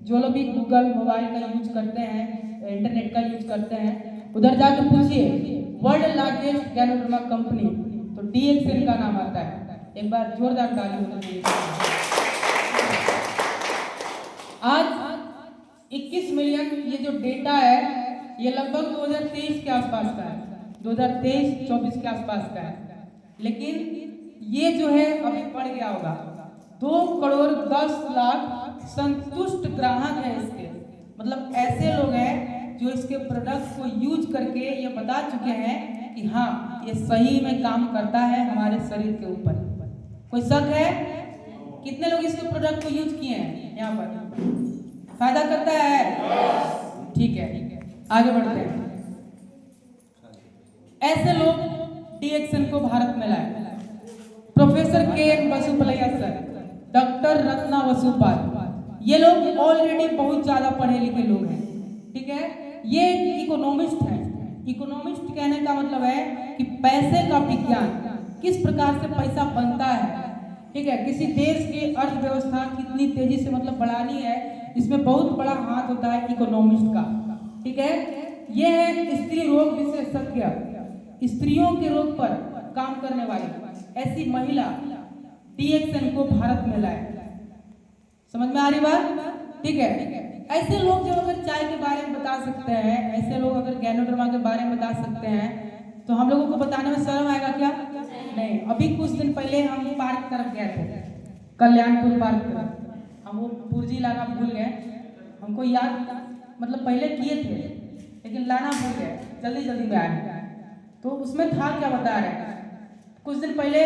जो लोग भी गूगल मोबाइल का यूज करते हैं, इंटरनेट का यूज करते हैं, उधर जाकर पूछिए वर्ल्ड लार्जेस्ट गैनोडर्मा कंपनी, तो डीएक्सएल का नाम आता है। एक बार जोरदार ताली होनी चाहिए। आज 21 मिलियन ये जो डेटा है ये लगभग 2023 के आसपास का है, 2023-24 के आसपास का है। लेकिन ये जो है अभी बढ़ गया होगा, 2,10,00,000 संतुष्ट ग्राहक है इसके। मतलब ऐसे लोग हैं जो इसके प्रोडक्ट को यूज करके ये बता चुके हैं कि हाँ ये सही में काम करता है हमारे शरीर के ऊपर। कोई शक है? कितने लोग इसके प्रोडक्ट को यूज किए हैं यहाँ पर? फायदा करता है? ठीक है, आगे बढ़ते हैं। ऐसे लोग DXN को भारत में लाए। प्रोफेसर के वसुपलैया सर, डॉक्टर रत्ना वसुपाल, ये लोग ऑलरेडी बहुत ज्यादा पढ़े लिखे लोग हैं, ठीक है। ये इकोनॉमिस्ट हैं। इकोनॉमिस्ट कहने का मतलब है कि पैसे का विज्ञान, किस प्रकार से पैसा बनता है, ठीक है, किसी देश की अर्थव्यवस्था कितनी तेजी से मतलब बढ़ानी है, इसमें बहुत बड़ा हाथ होता है इकोनॉमिस्ट का, ठीक है। ये है स्त्री रोग विशेषज्ञ, स्त्रियों के रोग पर काम करने वाली ऐसी महिला DXN को भारत में लाए। समझ में आ रही बात? ठीक है। ऐसे लोग जो अगर चाय के बारे में बता सकते हैं, ऐसे लोग अगर गैनोडर्मा के बारे में बता सकते हैं, तो हम लोगों को बताने में शर्म आएगा क्या? नहीं। अभी कुछ दिन पहले हम पार्क तरफ गए थे, कल्याणपुर पार्क तरफ। हम वो पुर्जी लाना भूल गए, हमको याद मतलब पहले किए थे लेकिन लाना भूल गए, जल्दी जल्दी में आए। तो उसमें था क्या बता रहे हैं, कुछ दिन पहले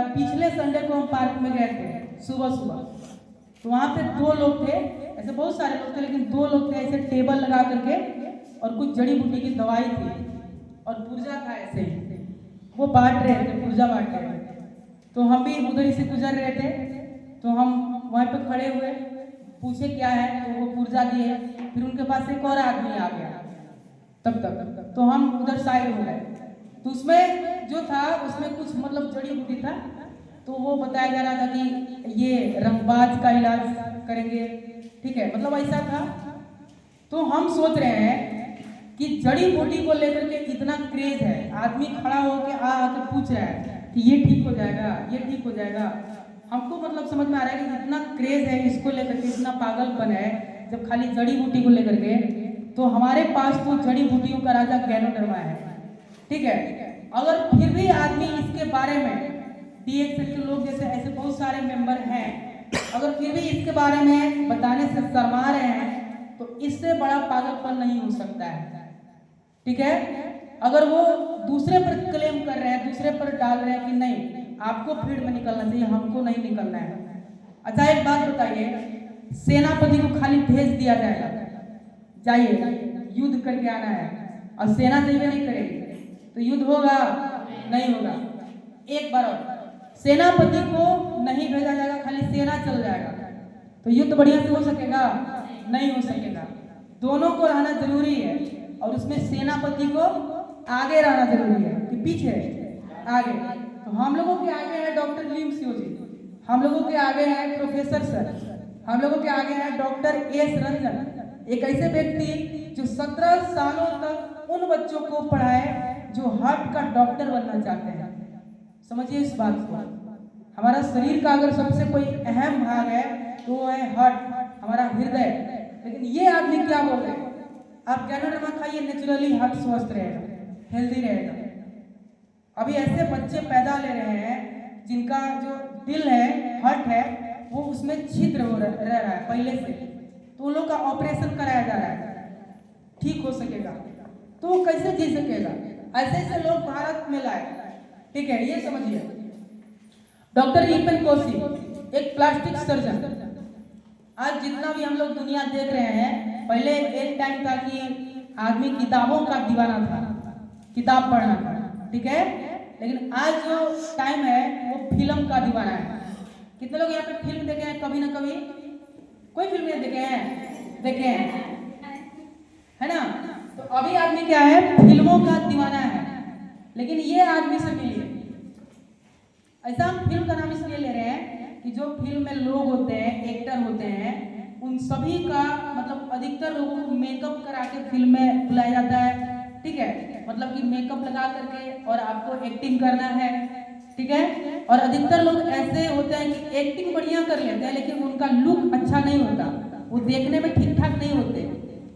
पिछले संडे को हम पार्क में गए थे सुबह सुबह। तो वहाँ पे 2 लोग थे, ऐसे बहुत सारे लोग थे लेकिन 2 लोग थे ऐसे टेबल लगा करके, और कुछ जड़ी बूटी की दवाई थी और पुर्जा था ऐसे ही, वो बांट रहे थे, पुर्जा बांट रहे थे। तो हम भी उधर ही से गुजर रहे थे, तो हम वहाँ पे खड़े हुए, पूछे क्या है, तो वो पुर्जा दिए। फिर उनके पास एक और आदमी आ गया तब तक, तो हम उधर साइड हो गए। तो उसमें जो था उसमें कुछ मतलब जड़ी बूटी था, तो वो बताया जा रहा था कि ये रंगबाज का इलाज करेंगे, ठीक है, मतलब ऐसा था। तो हम सोच रहे हैं कि जड़ी बूटी को लेकर के इतना क्रेज है, आदमी खड़ा होकर आके पूछ रहा है कि ये ठीक हो जाएगा, ये ठीक हो जाएगा। हमको मतलब समझ में आ रहा है कि इतना क्रेज है इसको लेकर के, इतना पागलपन है जब खाली जड़ी बूटी को लेकर के। तो हमारे पास तो जड़ी बूटियों का राजा गैनोडर्मा है, ठीक है। अगर फिर भी आदमी इसके बारे में, DXN के लोग जैसे ऐसे बहुत सारे मेंबर हैं, अगर फिर भी इसके बारे में बताने से शर्मा रहे हैं, तो इससे बड़ा पागलपन नहीं हो सकता है, ठीक है। अगर वो दूसरे पर क्लेम कर रहे हैं, दूसरे पर डाल रहे हैं कि नहीं आपको फील्ड में निकलना चाहिए, हमको नहीं निकलना है। अच्छा एक बात बताइए, सेनापति को खाली भेज दिया जाएगा, जाइए युद्ध करके आना है, और सेना जैसे नहीं करेगी तो युद्ध होगा? नहीं होगा। एक बार और, सेनापति को नहीं भेजा जाएगा, खाली सेना चल जाएगा, तो युद्ध बढ़िया से हो सकेगा? नहीं हो सकेगा। दोनों को रहना जरूरी है, और उसमें सेनापति को आगे रहना जरूरी है कि पीछे? आगे। तो हम लोगों के आगे है डॉक्टर लीम सियो जी, हम लोगों के आगे है प्रोफेसर सर, हम लोगों के आगे है डॉक्टर एस रंजन, एक ऐसे व्यक्ति जो 17 सालों तक उन बच्चों को पढ़ाए जो हार्ट का डॉक्टर बनना चाहते हैं। समझिए इस बात को, हमारा शरीर का अगर सबसे कोई अहम भाग है तो वो है हार्ट, हमारा हृदय। लेकिन ये आदमी क्या बोल रहे हैं, आप गैनोडर्मा खाइए, नेचुरली हार्ट स्वस्थ रहेगा, हेल्दी रहेगा। अभी ऐसे बच्चे पैदा ले रहे हैं जिनका जो दिल है, हार्ट है, वो उसमें छिद्र हो रह रहा है पहले से, तो उन लोग का ऑपरेशन कराया जा रहा है, ठीक हो सकेगा, तो वो कैसे जी सकेगा? ऐसे ऐसे लोग भारत में लाए, ठीक है। ये समझिए, डॉक्टर ईपन कोशी एक प्लास्टिक सर्जन। आज जितना भी हम लोग दुनिया देख रहे हैं, पहले एक टाइम था कि आदमी किताबों का दीवाना था, किताब पढ़ना था, ठीक है। लेकिन आज जो टाइम है वो फिल्म का दीवाना है। कितने लोग यहाँ पे फिल्म देखे हैं कभी ना कभी? कोई फिल्म नहीं देखे हैं? देखे हैं, है ना? तो अभी आदमी क्या है, फिल्मों का दीवाना है। लेकिन ये आदमी से मिलिए, ऐसा हम फिल्म का नाम इसलिए ले रहे हैं कि जो फिल्म में लोग होते हैं, एक्टर होते हैं, उन सभी का मतलब अधिकतर लोगों को मेकअप करा के फिल्म में बुलाया जाता है, ठीक है। मतलब कि मेकअप लगा करके और आपको एक्टिंग करना है, ठीक है। और अधिकतर लोग ऐसे होते हैं कि एक्टिंग बढ़िया कर लेते हैं लेकिन उनका लुक अच्छा नहीं होता, वो देखने में ठीक ठाक नहीं होते।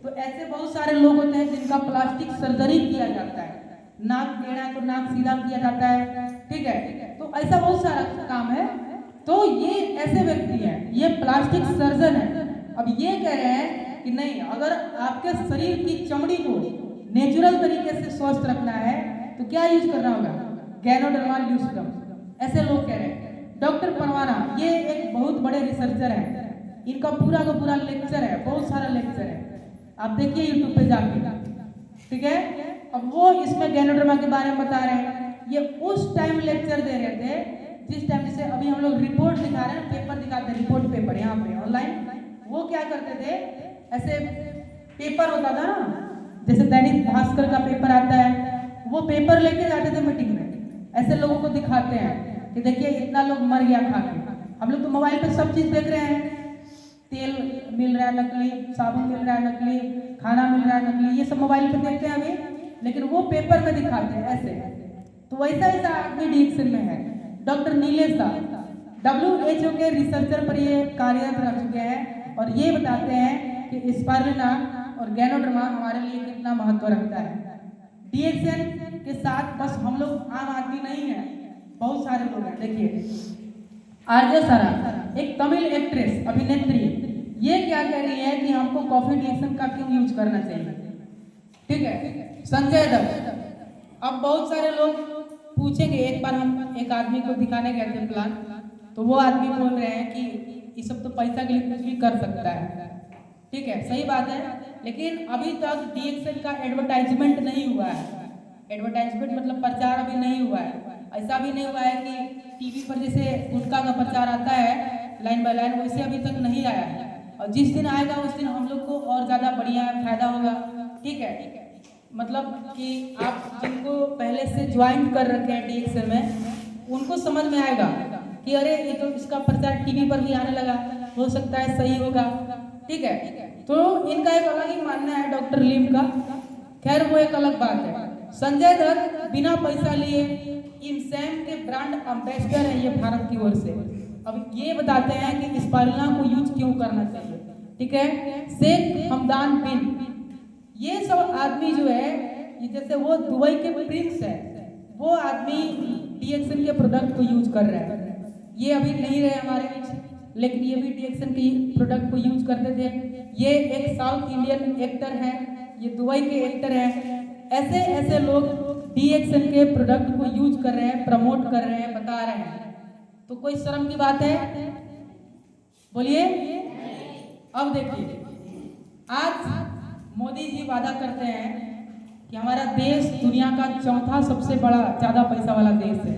तो ऐसे बहुत सारे लोग होते हैं जिनका प्लास्टिक सर्जरी किया जाता है, नाक टेढ़ा है तो नाक सीधा किया जाता है, ठीक है। तो ऐसा बहुत सारा काम है। तो ये ऐसे व्यक्ति हैं, ये प्लास्टिक सर्जन है, अब ये कह रहे हैं कि नहीं, अगर आपके शरीर की चमड़ी को नेचुरल तरीके से स्वस्थ रखना है तो क्या यूज करना होगा? गैनोडर्मा ल्यूस्ट्रम। ऐसे लोग कह रहे हैं। डॉक्टर परवाना ये एक बहुत बड़े रिसर्चर हैं, इनका पूरा का पूरा लेक्चर है, बहुत सारा लेक्चर है, आप देखिए यूट्यूब पे जाके, ठीक है। अब वो इसमें गैनोडर्मा के बारे में बता रहे हैं। ये उस टाइम लेक्चर दे रहे थे जिस टाइम से अभी हम लोग रिपोर्ट दिखा रहे हैं, पेपर दिखाते हैं, रिपोर्ट पेपर यहाँ पे ऑनलाइन। वो क्या करते थे, ऐसे पेपर होता था ना, जैसे दैनिक भास्कर का पेपर आता है, वो पेपर लेके जाते थे मीटिंग में, ऐसे लोगों को दिखाते हैं कि देखिए इतना लोग मर गया खा के। हम लोग तो मोबाइल पे सब चीज देख रहे हैं, तेल मिल रहा है नकली, साबुन मिल रहा है नकली, खाना मिल रहा है नकली, ये सब मोबाइल पे देखते हैं अभी, लेकिन वो पेपर में दिखाते हैं ऐसे। तो वैसा ऐसा आदमी डीएक्सन में है। डॉक्टर नीलेश साहब WHO के रिसर्चर पर ये कार्यरत रह चुके हैं और ये बताते हैं कि स्पाइरुलिना और गैनोडर्मा हमारे लिए कितना महत्व रखता है। डीएक्सन के साथ बस हम लोग आम आदमी नहीं है, बहुत सारे लोग हैं। देखिए आरजे सारा, एक तमिल एक्ट्रेस अभिनेत्री, ये क्या कह रही है कि हमको कॉफी डीएक्सन का क्यों यूज करना चाहिए, ठीक है। संजय दत्त, अब बहुत सारे लोग पूछेंगे, एक बार हम एक आदमी को दिखाने गए थे प्लान, तो वो आदमी बोल रहे हैं कि ये सब तो पैसा के लिए कुछ भी कर सकता है, ठीक है, सही बात है। लेकिन अभी तक डीएक्सन का एडवर्टाइजमेंट नहीं हुआ है। एडवर्टाइजमेंट मतलब प्रचार अभी नहीं हुआ है। ऐसा भी नहीं हुआ है कि टीवी पर जैसे गुटखा का प्रचार आता है लाइन बाय लाइन, वैसे अभी तक नहीं आया है। और जिस दिन आएगा उस दिन हम लोग को और ज़्यादा बढ़िया फायदा होगा, ठीक है। मतलब कि आप जिनको पहले से ज्वाइन कर रखे हैं डीएक्सन में, उनको समझ में आएगा कि अरे ये तो इसका प्रचार टीवी पर भी आने लगा, हो सकता है सही होगा, ठीक है। तो इनका एक अलग ही मानना है डॉक्टर लीम का, खैर वो एक अलग बात है। संजय दत्त बिना पैसा लिए इनसैम के ब्रांड एम्बेसडर है ये भारत की ओर से। अब ये बताते हैं कि स्पाइरुलिना को यूज क्यों करना चाहिए, ठीक है। शेख हमदान बिन, ये सब आदमी जो है, ये जैसे वो दुबई के प्रिंस है, वो आदमी डीएक्सन के प्रोडक्ट को यूज कर रहे हैं। ये अभी नहीं रहे हमारे बीच, लेकिन ये भी डीएक्सन के प्रोडक्ट को यूज करते थे। ये एक साउथ इंडियन एक्टर है, ये दुबई के एक्टर हैं। ऐसे ऐसे लोग डीएक्सन के प्रोडक्ट को यूज कर रहे हैं, प्रमोट कर रहे हैं, बता रहे हैं, तो कोई शर्म की बात है? बोलिए। अब देखिए, आज मोदी जी वादा करते हैं कि हमारा देश दुनिया का चौथा सबसे बड़ा ज्यादा पैसा वाला देश है,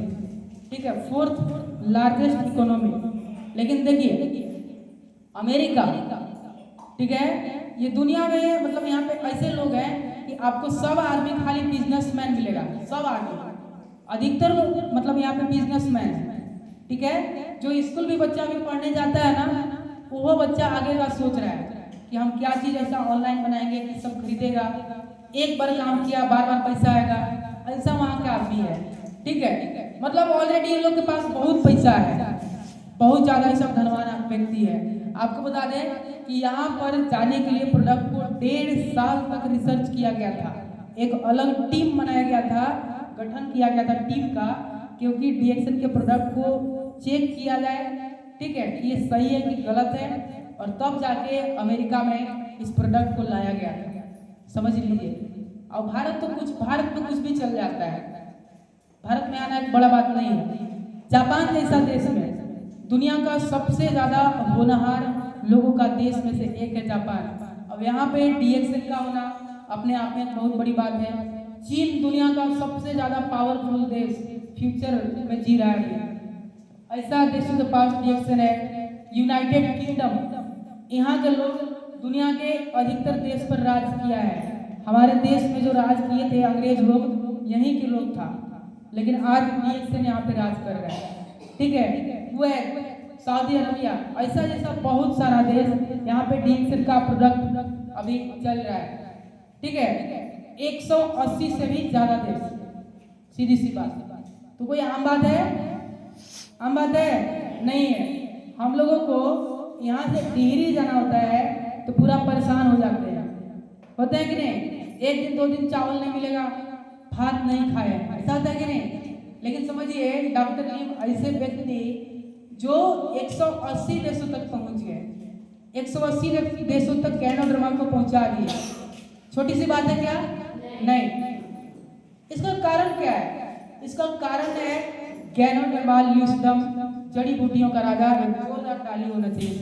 ठीक है, 4th लार्जेस्ट इकोनॉमी। लेकिन देखिए अमेरिका, ठीक है, ये दुनिया में मतलब यहाँ पे ऐसे लोग हैं कि आपको सब आदमी खाली बिजनेसमैन मिलेगा, सब आदमी, अधिकतर मतलब यहाँ पे बिजनेसमैन है, ठीक है। जो स्कूल भी बच्चा भी पढ़ने जाता है ना, वो बच्चा आगे का सोच रहा है कि हम क्या चीज ऐसा ऑनलाइन बनाएंगे कि सब खरीदेगा, एक बार काम किया बार बार पैसा आएगा, ऐसा वहाँ का आदमी है, ठीक है। मतलब ऑलरेडी इन लोग के पास बहुत पैसा है, बहुत ज्यादा ही सब धनवान व्यक्ति है। आपको बता दें कि यहाँ पर जाने के लिए प्रोडक्ट को 1.5 साल तक रिसर्च किया गया था, एक अलग टीम बनाया गया था, गठन किया गया था टीम का, क्योंकि डीएक्सन के प्रोडक्ट को चेक किया जाए, ठीक है, कि ये सही है कि गलत है, और तब जाके अमेरिका में इस प्रोडक्ट को लाया गया था, समझ लीजिए। और भारत में कुछ भी चल जाता है, भारत में आना एक बड़ा बात नहीं है। जापान जैसा देश में दुनिया का सबसे ज्यादा होनहार लोगों का देश में से एक है जापान। अब यहाँ पे डीएक्सन का होना अपने आप में एक बहुत बड़ी बात है। चीन दुनिया का सबसे ज्यादा पावरफुल देश फ्यूचर में जी रहा है, ऐसा देशों के पास डीएक्सन है। यूनाइटेड किंगडम, यहाँ के लोग दुनिया के अधिकतर देश पर राज किया है। हमारे देश में जो राज किए थे अंग्रेज लोग, यहीं के लोग था, लेकिन आज डीएक्सन यहाँ पे राज कर रहा है, ठीक है। कुवैत, सऊदी अरबिया, ऐसा जैसा बहुत सारा देश यहाँ पे डीएक्सन का प्रोडक्ट अभी चल रहा है, ठीक है। 180 से भी ज्यादा देश, सीधी सी बात। तो कोई आम बात है? आम बात है? नहीं है। हम लोगों को यहाँ से टिहरी जाना होता है तो पूरा परेशान हो जाते हैं, होता है कि नहीं? एक दिन 2 दिन चावल नहीं मिलेगा, भात नहीं खाए, ऐसा होता है कि नहीं? लेकिन समझिए डॉक्टर लीम ऐसे व्यक्ति जो 180 देशों तक पहुंच गए, 180 देशों तक ज्ञान और धर्म को पहुंचा दिए। छोटी सी बात है क्या? नहीं। इसका कारण क्या है? इसका कारण है ज्ञान और निर्माल ल्यूसडम, जड़ी बूटियों का राजा। जोरदार ताली होना चाहिए।